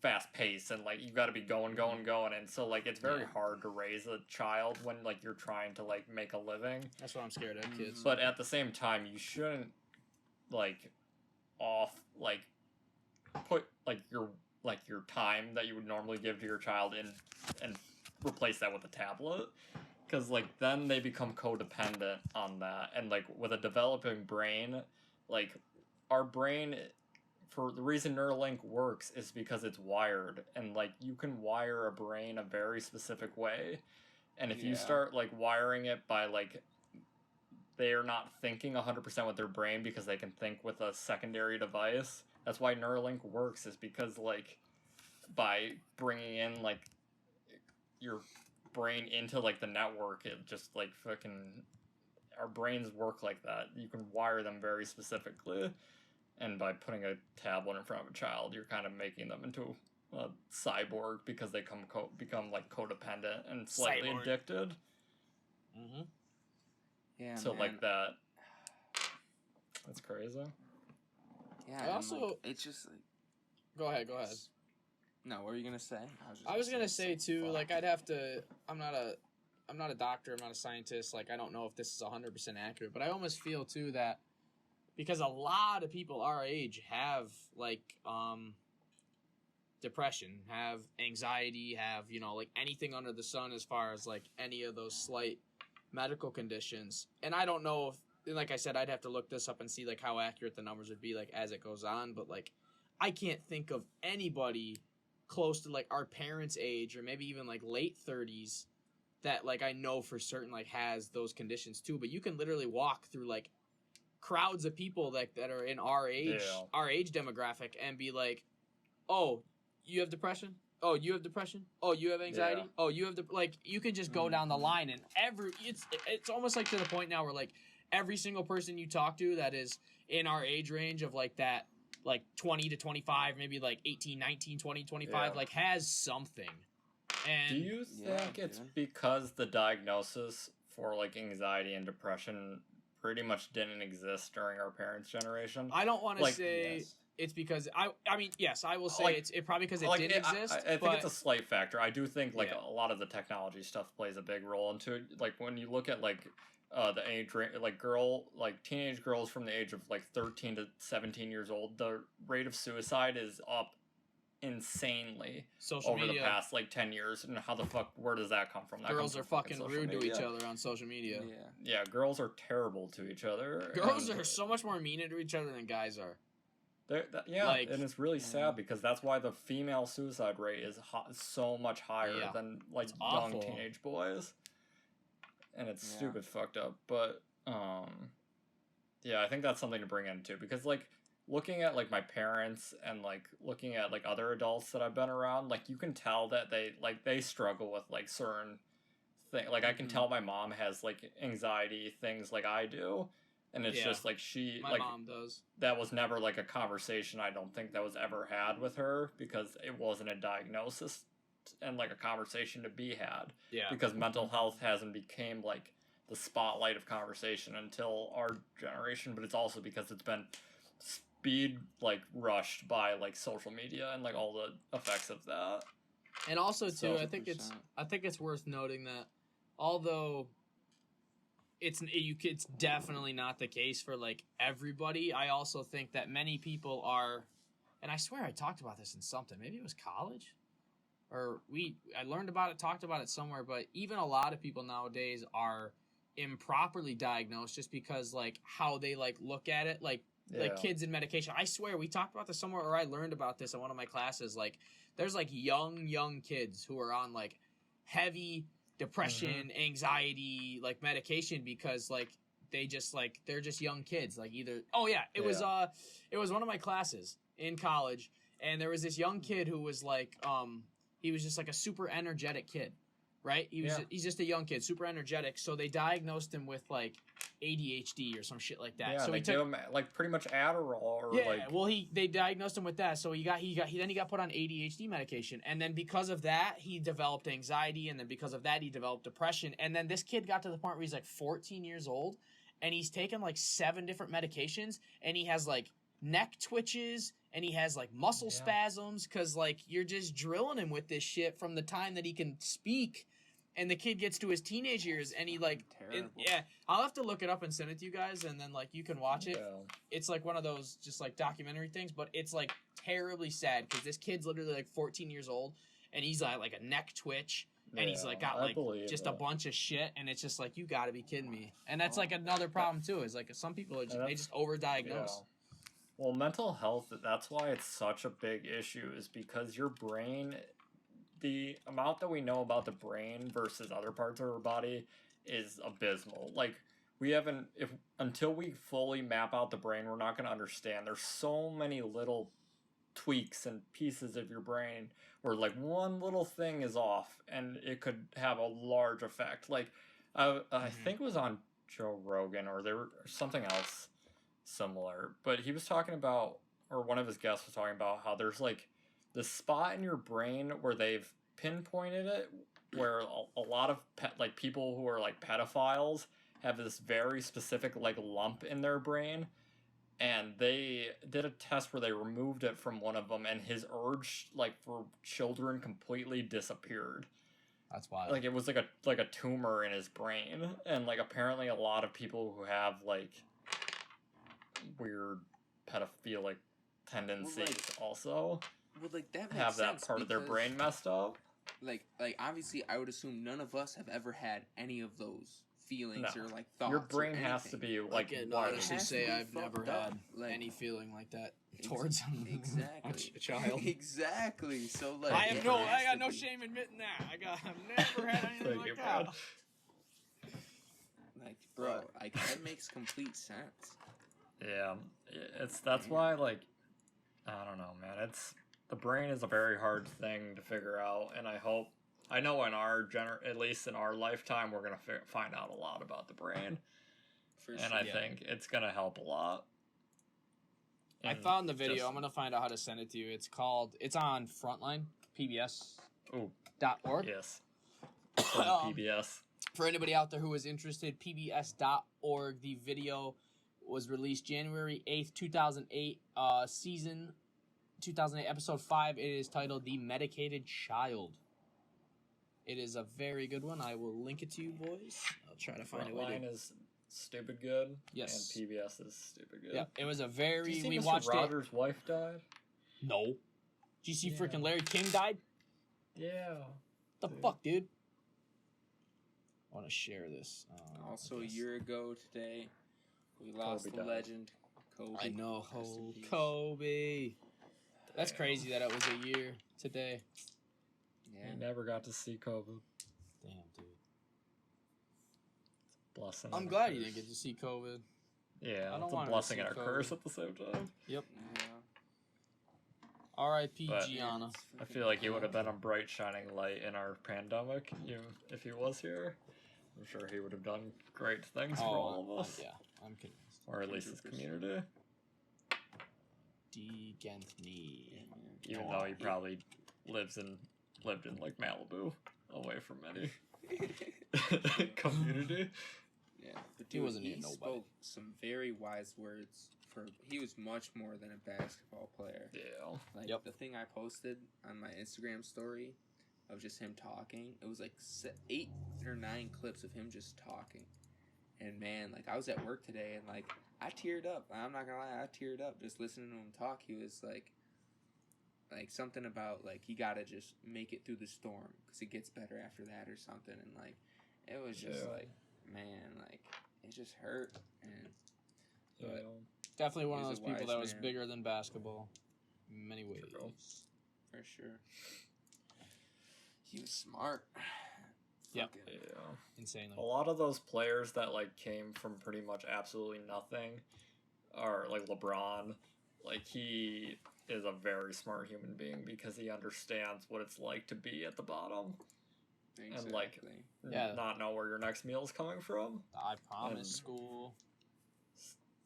fast paced and like you got to be going, and so like it's very hard to raise a child when like you're trying to like make a living. That's what I'm scared of, kids. But at the same time, you shouldn't like put your time that you would normally give to your child in and replace that with a tablet, because like then they become codependent on that. And like with a developing brain, like our brain, for the reason Neuralink works is because it's wired, and like you can wire a brain a very specific way, and if you start like wiring it by like they're not thinking 100% with their brain because they can think with a secondary device. That's why Neuralink works, is because like by bringing in like your brain into like the network, it just like fucking our brains work like that. You can wire them very specifically, and by putting a tablet in front of a child, you're kind of making them into a cyborg because they become like codependent and slightly addicted. Mm-hmm. Yeah. So man, like that. That's crazy. Yeah. I also like, it's just like. Go ahead. No, what were you gonna say? I was gonna say too. Like, I'd have to. I'm not a doctor. I'm not a scientist. Like, I don't know if this is 100% accurate, but I almost feel too that because a lot of people our age have like depression, have anxiety, have like anything under the sun as far as like any of those slight medical conditions. And I don't know if, like I said, I'd have to look this up and see like how accurate the numbers would be like as it goes on. But like, I can't think of anybody close to like our parents' age or maybe even like late 30s that like I know for certain like has those conditions too. But you can literally walk through like crowds of people that are in our age demographic and be like, oh, you have depression? Oh, you have depression? Oh, you have anxiety? Oh, you have like you can just go down the line and it's almost like to the point now where like every single person you talk to that is in our age range of like that like 20 to 25, maybe like 18, 19, 20, 25 like has something. And do you think it's because the diagnosis for like anxiety and depression pretty much didn't exist during our parents' generation? I don't want to say it's because I mean yes, I will say like, it's probably because it like, didn't exist. I think it's a slight factor. I do think like a lot of the technology stuff plays a big role into it. Like when you look at like the age like teenage girls from the age of like 13 to 17 years old, the rate of suicide is up insanely over the past like 10 years. And where does that come from? That girls are fucking rude to each other on social media. Yeah, girls are terrible to each other. Girls are so much more mean to each other than guys are. Like, and it's really sad because that's why the female suicide rate is so much higher than like young teenage boys, and it's stupid fucked up. But I think that's something to bring into because like looking at like my parents and like looking at like other adults that I've been around, like you can tell that they struggle with like certain things. Like I can tell my mom has like anxiety things like I do, and it's just like my mom does. That was never like a conversation. I don't think that was ever had with her because it wasn't a diagnosis and like a conversation to be had. Yeah. Because mental health hasn't became like the spotlight of conversation until our generation, but it's also because it's been speed like rushed by like social media and like all the effects of that. And also too, So, I think it's worth noting that although it's definitely not the case for like everybody, I also think that many people are, and I swear I talked about this in something, maybe it was college, or I learned about it, talked about it somewhere, but even a lot of people nowadays are improperly diagnosed just because like how they like look at it, like kids in medication. I swear we talked about this somewhere, or I learned about this in one of my classes. Like there's like young kids who are on like heavy depression, anxiety, like medication because like they just like they're just young kids. Like either it was one of my classes in college, and there was this young kid who was like he was just like a super energetic kid. Right? He's just a young kid, super energetic. So they diagnosed him with like ADHD or some shit like that. Yeah, so they gave him like pretty much Adderall or they diagnosed him with that. So he got put on ADHD medication, and then because of that he developed anxiety, and then because of that he developed depression. And then this kid got to the point where he's like 14 years old, and he's taken like 7 different medications, and he has like neck twitches, and he has like muscle spasms because like you're just drilling him with this shit from the time that he can speak. And the kid gets to his teenage years, and he like, I'll have to look it up and send it to you guys, and then like you can watch it. Yeah. It's like one of those just like documentary things, but it's like terribly sad because this kid's literally like 14 years old, and he's like a neck twitch, and he's like got like just a bunch of shit, and it's just like you got to be kidding me. And that's like another problem too. Is like some people are they just overdiagnose. Yeah. Well, mental health, that's why it's such a big issue, is because your brain, the amount that we know about the brain versus other parts of our body is abysmal. Like, until we fully map out the brain, we're not going to understand. There's so many little tweaks and pieces of your brain where, like, one little thing is off, and it could have a large effect. Like, I think it was on Joe Rogan, or there was something else similar, but he was talking about, or one of his guests was talking about how there's like the spot in your brain where they've pinpointed it, where a lot of people who are like pedophiles have this very specific like lump in their brain, and they did a test where they removed it from one of them, and his urge like for children completely disappeared. That's wild. Like it was like a tumor in his brain, and like apparently a lot of people who have like weird pedophilic tendencies also that have that part of their brain messed up. Like obviously I would assume none of us have ever had any of those feelings or like thoughts. Your brain has to be like I can honestly say I've never had any feeling like that towards a child. Exactly. So like I got no shame admitting that. I've never had anything like that. Like, bro, like that makes complete sense. Yeah, that's why, like, I don't know, man. The brain is a very hard thing to figure out, and I know in at least in our lifetime, we're gonna find out a lot about the brain, I think it's gonna help a lot. I found the video. I'm gonna find out how to send it to you. It's on Frontline PBS.org. Yes, PBS. For anybody out there who is interested, PBS.org. The video was released January 8th, 2008, season 2008, episode 5. It is titled The Medicated Child. It is a very good one. I will link it to you, boys. I'll try to find it. Mine is stupid good. Yes. And PBS is stupid good. Yeah, it was a very... Did you see we Mr. watched Rogers' wife died? No. Did you see freaking Larry King died? Yeah. What the fuck, dude? I want to share this. Also, a year ago today, we lost the legend, Kobe. I know, Kobe. That's crazy that it was a year today. Yeah. You never got to see Kobe. Damn, dude. Blessing. I'm glad you didn't get to see Kobe. Yeah, I don't it's a want her to blessing see and a Cody. curse at the same time. Yep. Yeah. R.I.P. But- Gianna. I feel like he would have been a bright shining light in our pandemic, even if he was here. I'm sure he would have done great things for all of us. Yeah, I'm convinced. Or at least his 100%. community. Degenthny. Even though he probably lived in like Malibu, away from any community. Yeah, but He dude, wasn't he even nobody. spoke some very wise words. He was much more than a basketball player. Yeah. Like Yep. the thing I posted on my Instagram story of just him talking, it was like 8 or 9 clips of him just talking. And man, like I was at work today and like I teared up. I'm not gonna lie, I teared up just listening to him talk. He was like something about like you gotta just make it through the storm because it gets better after that or something. And like it was just like, man, like it just hurt. And but Definitely one of He's those a people wise that was man. bigger than basketball in many ways. True. for sure, he was smart. Yep. Fucking- Yeah. Insanely. A lot of those players that like came from pretty much absolutely nothing are like LeBron. Like he is a very smart human being because he understands what it's like to be at the bottom and like Exactly. Yeah. not know where your next meal is coming from. I promise And- school.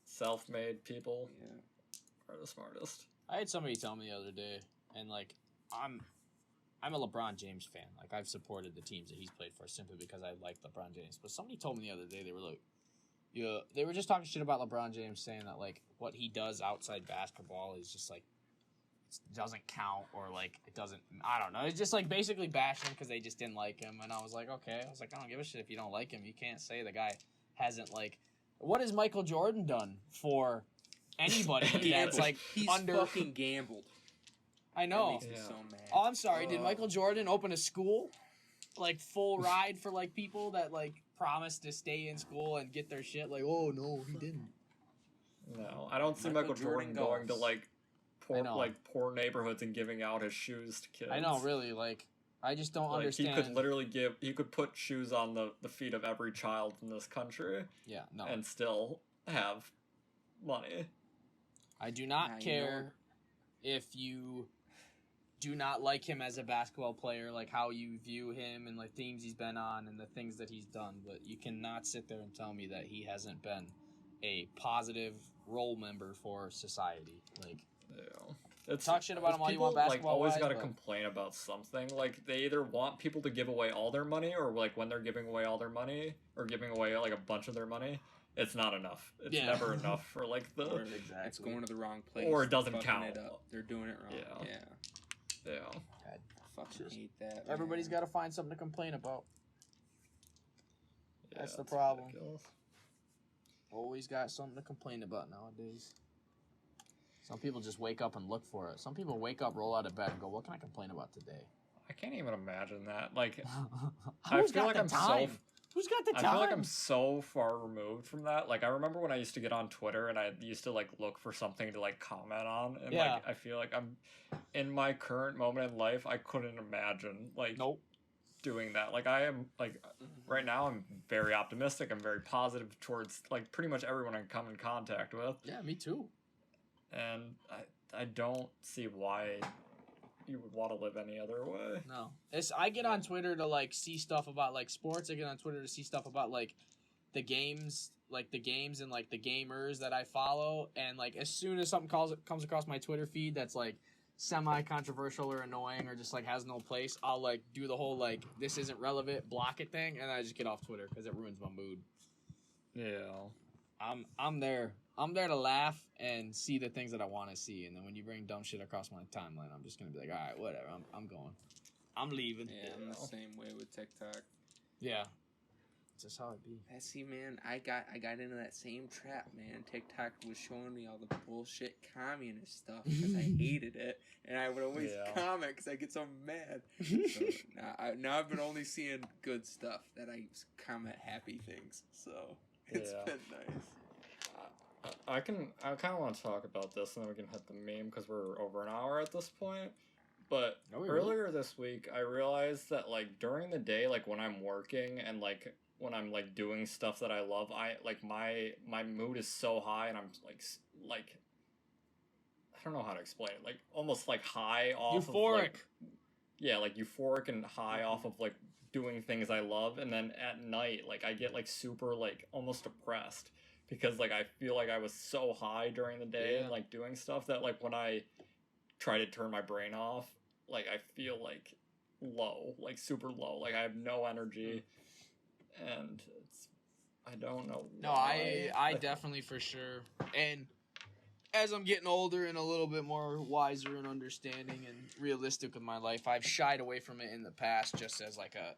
Self-made people Yeah. are the smartest. I had somebody tell me the other day, and like I'm a LeBron James fan. Like I've supported the teams that he's played for simply because I like LeBron James. But somebody told me the other day they were like, yeah, they were just talking shit about LeBron James, saying that like what he does outside basketball is just like it doesn't count or like it doesn't. I don't know. It's just like basically bashing because they just didn't like him. And I was like, okay. I was like, I don't give a shit if you don't like him. You can't say the guy hasn't like. What has Michael Jordan done for anybody that's like He's under? fucking gambled. I That know. makes me Yeah. so mad. Oh, I'm sorry. Did Oh. Michael Jordan open a school, like full ride for like people that like promised to stay in school and get their shit? Like, oh no, he didn't. No, I don't see Michael Michael Jordan Jordan going to golfs. like I know. poor neighborhoods and giving out his shoes to kids. I know, really. Like, I just don't Like understand. he could literally he could put shoes on the feet of every child in this country Yeah, no. and still have money. I do Now not you know care if you do not like him as a basketball player, like how you view him and like teams he's been on and the things that he's done, but you cannot sit there and tell me that he hasn't been a positive role member for society. Like, Yeah. It's, talk shit about him all you people, want like basketball always wise, got to but- complain about something. Like they either want people to give away all their money, or like when they're giving away all their money or giving away like a bunch of their money, it's not enough. It's Yeah. never enough for like the Or Exactly. it's going to the wrong place. Or it doesn't fucking count. It up. They're doing it wrong. Yeah. Yeah. yeah. I fucking Just- hate that. Everybody's man. got to find something to complain about. That's the it's problem. ridiculous. Always got something to complain about nowadays. Some people just wake up and look for it. Some people wake up, roll out of bed, and go, "What can I complain about today?" I can't even imagine that. Like Who's feel got like the I'm so time? Who's got the I time? feel like I'm so far removed from that. Like I remember when I used to get on Twitter and I used to like look for something to like comment on, and Yeah. like I feel like I'm in my current moment in life. I couldn't imagine like Nope. doing that. Like I am like right now. I'm very optimistic. I'm very positive towards like pretty much everyone I come in contact with, Yeah, me too. and I don't see why you would want to live any other way. No, I get on Twitter to like see stuff about like sports. I get on Twitter to see stuff about like the games and like the gamers that I follow. And like as soon as something comes across my Twitter feed that's like semi-controversial or annoying or just like has no place, I'll like do the whole like this isn't relevant, block it thing, and I just get off Twitter because it ruins my mood. Yeah. I'm there to laugh and see the things that I want to see, and then when you bring dumb shit across my timeline, I'm just gonna be like, all right, whatever, I'm going, I'm leaving. Yeah, I'm the same way with TikTok. Yeah. It's just how it be. I see, man. I got into that same trap, man. TikTok was showing me all the bullshit communist stuff because I hated it, and I would always Yeah. comment because I get so mad. So now I've been only seeing good stuff that I comment happy things. So it's Yeah. been nice. I kind of want to talk about this, and then we can hit the meme because we're over an hour at this point. But Are we really? earlier this week, I realized that like during the day, like when I'm working and like when I'm like doing stuff that I love, I like my mood is so high, and I'm like I don't know how to explain it. Like almost like high off Euphoric. Of, like, yeah, like euphoric and high off of like doing things I love, and then at night like I get like super like almost depressed because like I feel like I was so high during the day and like doing stuff that like when I try to turn my brain off, like I feel like low, like super low, like I have no energy, and it's I don't know No, why. I definitely for sure. And as I'm getting older and a little bit more wiser and understanding and realistic with my life, I've shied away from it in the past just as like a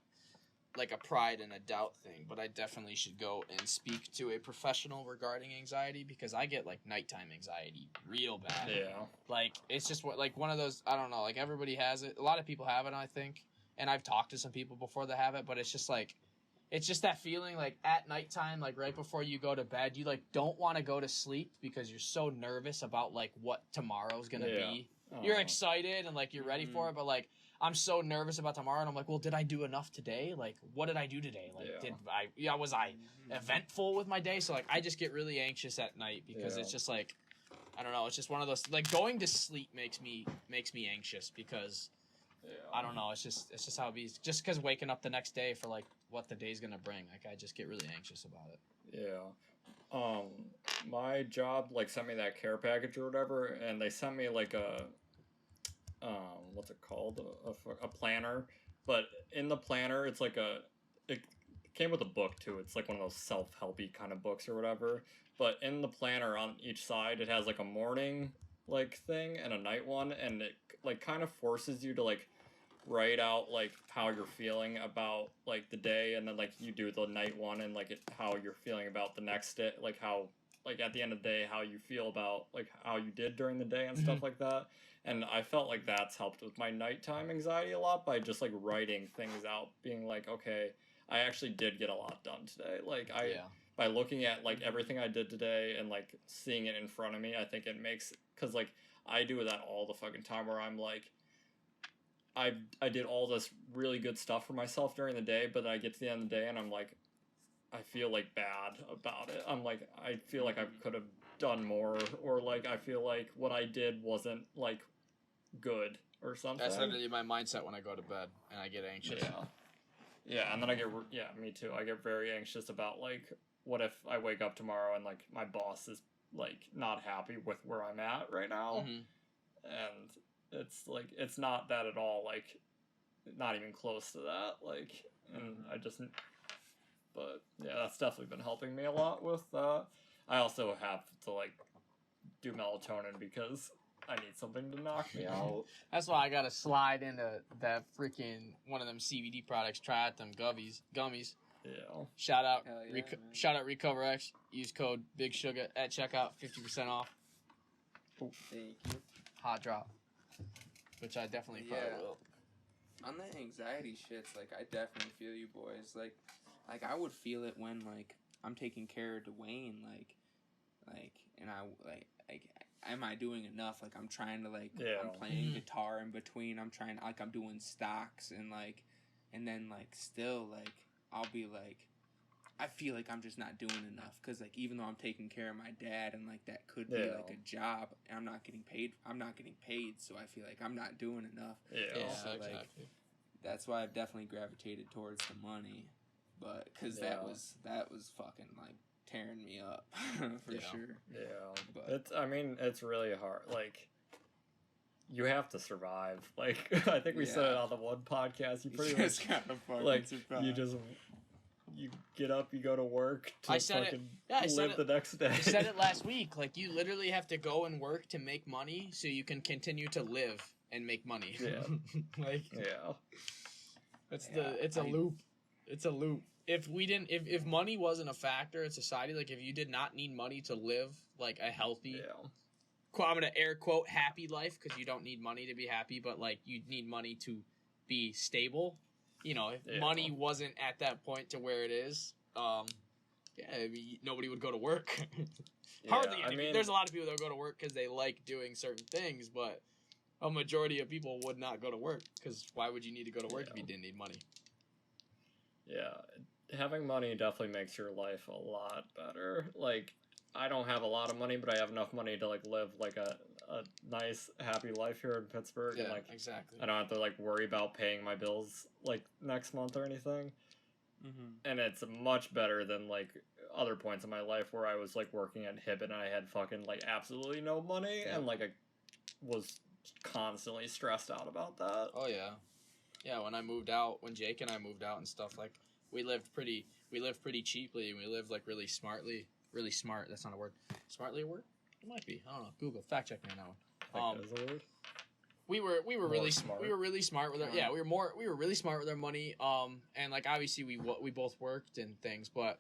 pride and a doubt thing. But I definitely should go and speak to a professional regarding anxiety because I get like nighttime anxiety real bad. Yeah. Like it's just like one of those, I don't know, like everybody has it. A lot of people have it, I think. And I've talked to some people before that have it, but it's just like it's just that feeling like at nighttime, like right before you go to bed, you like don't want to go to sleep because you're so nervous about like what tomorrow's gonna be. You're excited and like you're ready for it, but like I'm so nervous about tomorrow, and I'm like, well, did I do enough today? Like, what did I do today? Like, was I eventful with my day? So like, I just get really anxious at night because it's just like, I don't know, it's just one of those like going to sleep makes me anxious because. I don't know. It's just how it be. Just because waking up the next day for like what the day's gonna bring, like I just get really anxious about it. Yeah. My job like sent me that care package or whatever, and they sent me like a what's it called, a planner. But in the planner, it's like it came with a book too. It's like one of those self-helpy kind of books or whatever. But in the planner on each side, it has like a morning like thing and a night one, and it like kind of forces you to like write out like how you're feeling about like the day, and then like you do the night one and like how you're feeling about the next day, like how like at the end of the day how you feel about like how you did during the day and stuff like that. And I felt like that's helped with my nighttime anxiety a lot by just like writing things out, being like, okay, I actually did get a lot done today. Like by looking at like everything I did today and like seeing it in front of me, I think it makes, because like I do that all the fucking time where I'm like, I did all this really good stuff for myself during the day, but I get to the end of the day and I'm like, I feel like bad about it. I'm like, I feel like I could have done more, or like I feel like what I did wasn't like good or something. That's literally my mindset when I go to bed and I get anxious. Yeah, and then I get me too. I get very anxious about like, what if I wake up tomorrow and like my boss is like not happy with where I'm at right now, and it's like it's not that at all, like not even close to that, like, and I just, but yeah, that's definitely been helping me a lot with I also have to like do melatonin because I need something to knock me out. That's why I gotta slide into that freaking one of them CBD products. Try out them gummies. Yeah. Shout out Recover X. Use code Big Sugar at checkout. 50% off. Thank you. Hot drop. Which I definitely probably will. On the anxiety shits, like I definitely feel you boys. Like I would feel it when like I'm taking care of Dwayne, like, and I like am I doing enough? Like I'm trying to like I'm playing guitar in between. I'm trying like I'm doing stocks and like, and then like still like I'll be like, I feel like I'm just not doing enough because like even though I'm taking care of my dad and like that could be like a job, I'm not getting paid. So I feel like I'm not doing enough. Yeah, so, exactly. Like, that's why I've definitely gravitated towards the money, but because that was fucking like tearing me up for sure. Yeah, but it's really hard. Like you have to survive. Like I think we said it on the one podcast. You pretty much gotta fucking like survive. You get up, you go to work to I said fucking it. live the next day. I said it last week. Like you literally have to go and work to make money so you can continue to live and make money. Yeah. Like it's a loop. It's a loop. If money wasn't a factor in society, like if you did not need money to live like a healthy, I'm gonna air quote happy life because you don't need money to be happy, but like you need money to be stable. You know, if money wasn't at that point to where it is, nobody would go to work. Hardly. There's a lot of people that go to work because they like doing certain things, but a majority of people would not go to work because why would you need to go to work if you didn't need money? Yeah, having money definitely makes your life a lot better. Like, I don't have a lot of money, but I have enough money to like live like a nice, happy life here in Pittsburgh. Yeah, And like, exactly. I don't have to like worry about paying my bills like next month or anything. And it's much better than like other points in my life where I was like working at Hibbett and I had fucking like absolutely no money and like I was constantly stressed out about that. Oh yeah, yeah. When I moved out, when Jake and I moved out and stuff, like we lived pretty cheaply and we lived like really smartly, really smart. That's not a word. Smartly a word? It might be. I don't know. Google fact check me on that one. I think that is a word. We were really smart. We were really smart with our we were really smart with our money. And like obviously we both worked and things, but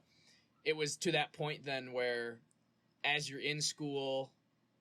it was to that point then where as you're in school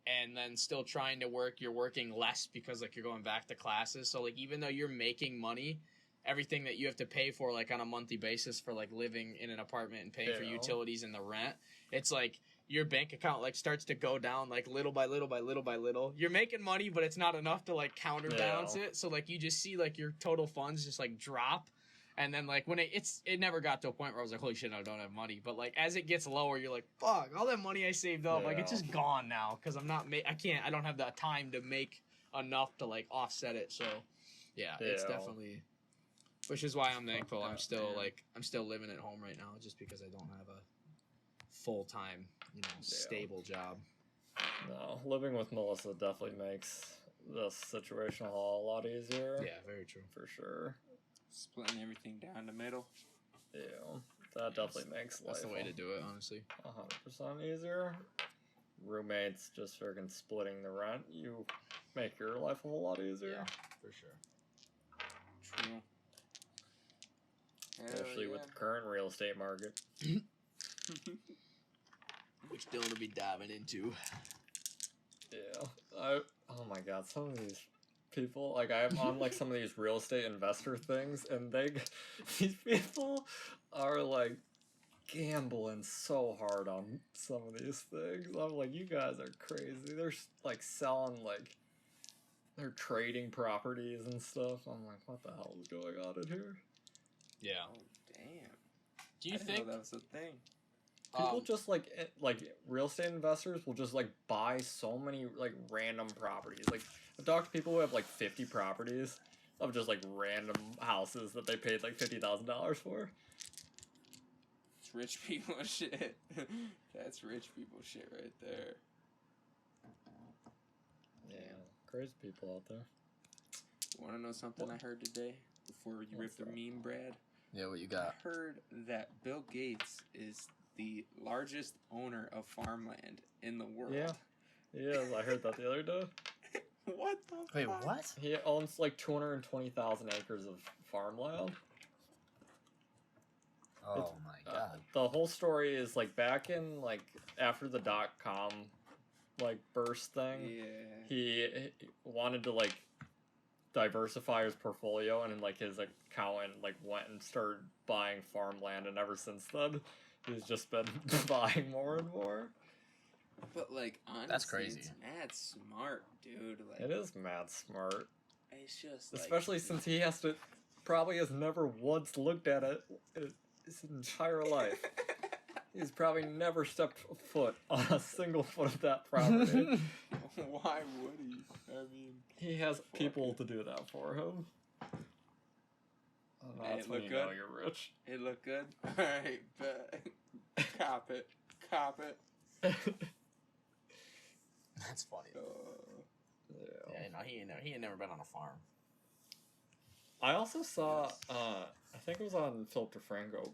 and then still trying to work, you're working less because like you're going back to classes. So like even though you're making money, everything that you have to pay for like on a monthly basis for like living in an apartment and paying for utilities and the rent, it's like your bank account like starts to go down like little by little by little by little. You're making money, but it's not enough to like counterbalance it. So like you just see like your total funds just like drop. And then like when it never got to a point where I was like, holy shit, I don't have money. But like as it gets lower, you're like, fuck, all that money I saved up, like it's just gone now because I don't have the time to make enough to like offset it. So yeah, it's definitely, which is why I'm thankful. I'm still living at home right now just because I don't have a full-time, stable job. No, living with Melissa definitely makes this situation a lot easier. Yeah, very true. For sure. Splitting everything down the middle. Yeah, that definitely makes life. That's the way to do it, honestly. 100% easier. Roommates just freaking splitting the rent. You make your life a whole lot easier. Yeah, for sure. True. Especially with the current real estate market. Which still to be diving into. Yeah. Oh my god, some of these people, like I'm on like some of these real estate investor things and these people are like gambling so hard on some of these things. I'm like, you guys are crazy. They're like selling, like they're trading properties and stuff. I'm like, what the hell is going on in here? Yeah. Oh, damn. Do you I didn't think know that was a thing? People just like real estate investors will just like buy so many like random properties. Like I've talked to people who have like 50 properties of just like random houses that they paid like $50,000 for. It's rich people shit. That's rich people shit right there. Yeah, crazy people out there. Want to know something I heard today before you rip the meme, Brad? Yeah, what you I got? heard that Bill Gates is the largest owner of farmland in the world. Yeah, I heard that the other day. What the Wait, fuck? what? He owns like 220,000 acres of farmland. Oh my god. The whole story is like back in like after the .com like burst thing. Yeah. He wanted to like diversify his portfolio, and then like his accountant like went and started buying farmland, and ever since then he's just been buying more and more. But like honestly, That's crazy. It's mad smart, dude. Like It is mad smart, it's just especially since he probably has never once looked at it his entire life. He's probably never stepped foot on a single foot of that property. Why would he? I mean, he has people to do that for him. Oh, Hey, that's when you know you're rich. It look good. All right, bet. Cop it. That's funny. Yeah. No, he ain't never been on a farm. I also saw, I think it was on Philip DeFranco,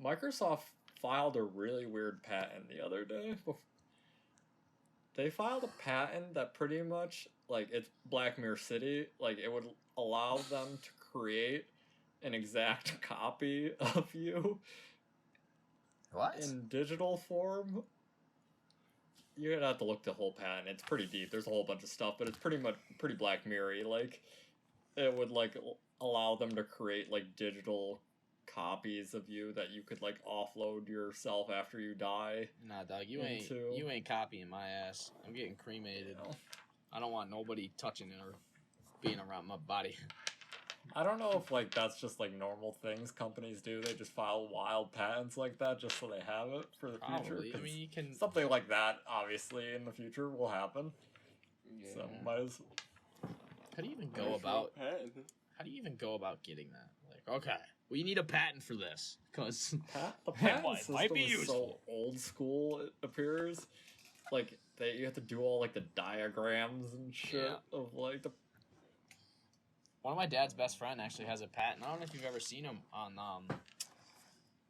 Microsoft filed a really weird patent the other day. They filed a patent that pretty much, like, it's Black Mirror City, like, it would allow them to create an exact copy of you. What? In digital form. You're gonna have to look the whole patent. It's pretty deep. There's a whole bunch of stuff, but it's pretty Black Mirror-y. Like, it would, like, allow them to create, like, digital copies of you that you could like offload yourself after you die. Nah, dog, you ain't copying my ass. I'm getting cremated. I don't want nobody touching it or being around my body. I don't know if like that's just like normal things companies do. They just file wild patents like that just so they have it for the future. Probably. I mean, you can. Something like that, obviously, in the future will happen. Yeah. So might as. How do you even go about? How do you even go about getting that? Like, okay, we need a patent for this because The patent might system be is useful. so old school. It appears like you have to do all like the diagrams and shit of like the. One of my dad's best friend actually has a patent. I don't know if you've ever seen him on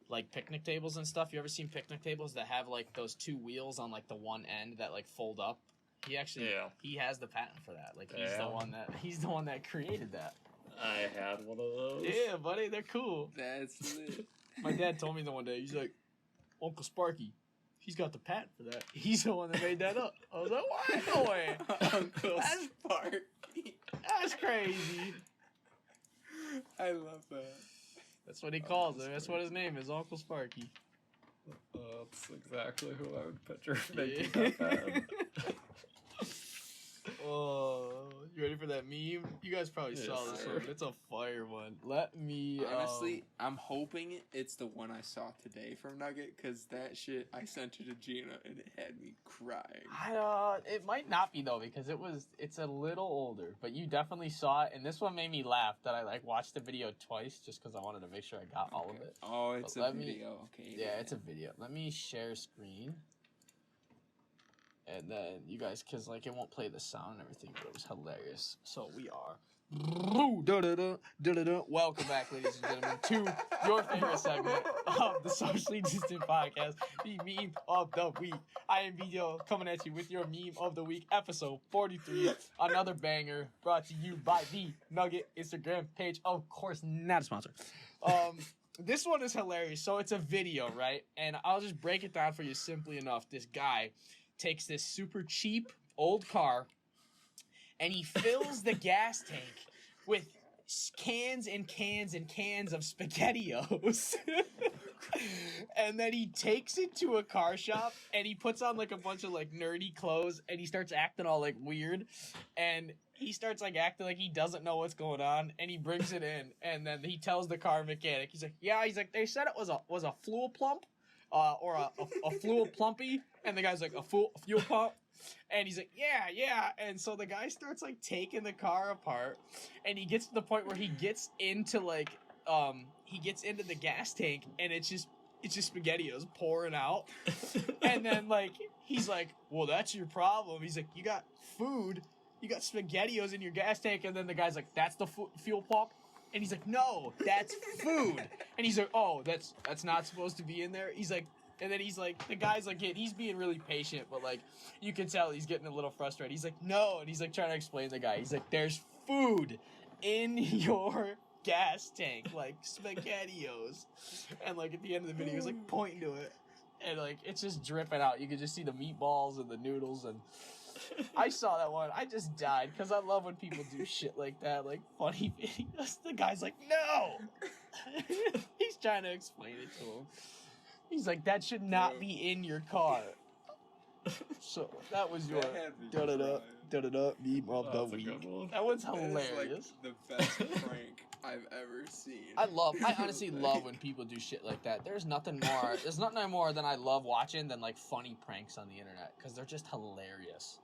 like picnic tables and stuff. You ever seen picnic tables that have like those two wheels on like the one end that like fold up? He actually he has the patent for that. Like he's the one that created that. I had one of those. Yeah, buddy, they're cool. That's lit. My dad told me the one day, he's like, Uncle Sparky, he's got the patent for that. He's the one that made that up. I was like, what? No way. Uncle Sparky. That's crazy. I love that. That's what he calls him. That's what his name is, Uncle Sparky. That's exactly who I would picture making that patent. Oh, you ready for that meme? You guys probably saw this one. It's a fire one. Let me... Honestly, I'm hoping it's the one I saw today from Nugget, because that shit, I sent it to Gina, and it had me crying. It might not be, though, because it's a little older, but you definitely saw it, and this one made me laugh that I, like, watched the video twice, just because I wanted to make sure I got all of it. Oh, it's a video. Okay. Yeah, it's a video. Let me share screen. And then you guys, because like it won't play the sound and everything, but it was hilarious. So we are. Welcome back, ladies and gentlemen, to your favorite segment of the Socially Distant Podcast, the Meme of the Week. I am Video coming at you with your Meme of the Week, episode 43. Another banger brought to you by the Nugget Instagram page. Of course, not a sponsor. This one is hilarious. So it's a video, right? And I'll just break it down for you simply enough. This guy takes this super cheap old car and he fills the gas tank with cans and cans and cans of SpaghettiOs. And then he takes it to a car shop and he puts on like a bunch of like nerdy clothes and he starts acting all like weird and he starts like acting like he doesn't know what's going on and he brings it in and then he tells the car mechanic, he's like, they said it was a fluid plump. Or a fluid plumpy, and the guy's like, a fuel pump, and he's like, yeah, and so the guy starts like taking the car apart, and he gets to the point where he gets into like, he gets into the gas tank, and it's just SpaghettiOs pouring out, and then like, he's like, well, that's your problem, he's like, you got SpaghettiOs in your gas tank, and then the guy's like, that's the fuel pump? And he's like, no, that's food. And he's like, oh, that's not supposed to be in there? He's like, and then he's like, the guy's like, he's being really patient, but like, you can tell he's getting a little frustrated. He's like, no. And he's like trying to explain to the guy. He's like, there's food in your gas tank, like SpaghettiOs. And like at the end of the video, he's like pointing to it. And like, it's just dripping out. You can just see the meatballs and the noodles and... I saw that one. I just died because I love when people do shit like that, like funny videos. The guy's like, no! He's trying to explain it to him. He's like, that should not be in your car. So, that was your da-da-da meme of the week. That one's hilarious. That is like the best prank I've ever seen. I honestly love when people do shit like that. There's nothing more than I love watching than like funny pranks on the internet because they're just hilarious.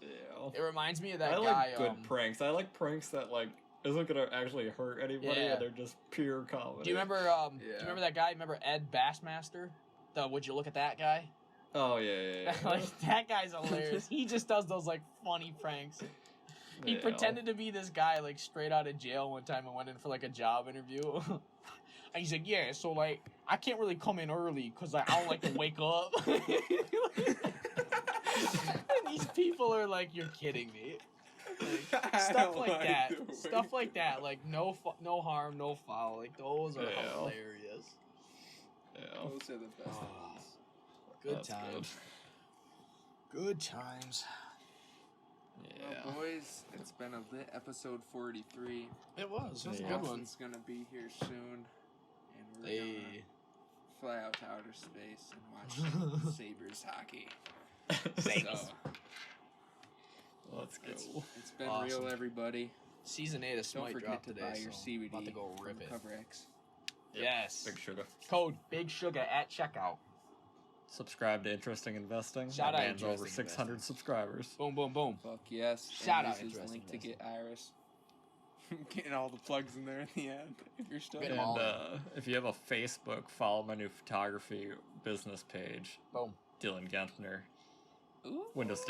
Yeah. It reminds me of that guy. I like good pranks. I like pranks that like isn't gonna actually hurt anybody and they're just pure comedy. Do you remember? Do you remember that guy? Remember Ed Bassmaster? The Would You Look at That guy? Oh yeah. Like that guy's hilarious. He just does those like funny pranks. He pretended to be this guy like straight out of jail one time and went in for like a job interview. And he's like, yeah, so like I can't really come in early because like, I don't like to wake up. And these people are like, you're kidding me. Like, stuff like that. Like no harm, no foul. Like those are hilarious. Yeah, those are the best ones. Good times. Good times. Yeah. Well, boys, it's been a lit episode 43. It was. It was a good one. It's gonna be here soon, and we're gonna fly out to outer space and watch Sabres hockey. Sabres. So, let's go. It's been real, everybody. Season 8 of Don't Smite forget dropped to today, buy your so CBD about to go from rip it. Cover X. Yep, Yes. Big Sugar. Code Big Sugar at checkout. Subscribe to Interesting Investing. Shout That out man's over Interesting 600 Investing. subscribers. Boom, boom, boom. Fuck yes. Shout out And use his Interesting link to Investing. get Iris. Getting all the plugs in there at the end. If you're still Get And 'em all in. if you have a Facebook, follow my new photography business page, Boom. Dylan Gentner. Ooh. Windows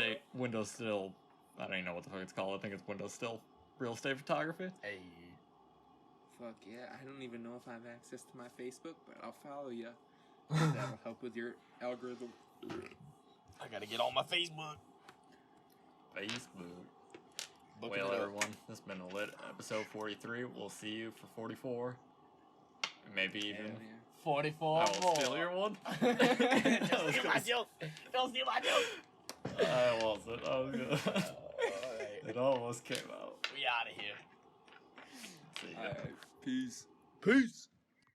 Still. I don't even know what the fuck it's called. I think it's Windows Still Real Estate Photography. Hey. Fuck yeah. I don't even know if I have access to my Facebook, but I'll follow you. That'll help with your algorithm. I gotta get on my Facebook. Looking Well, it up. everyone, this has been a lit episode 43. We'll see you for 44. Maybe even. Hell yeah. 44 I will steal your one. Don't steal my joke. Don't steal my joke. I wasn't. I was gonna. Alright. It almost came out. We out of here. See ya. Alright. Peace. Peace.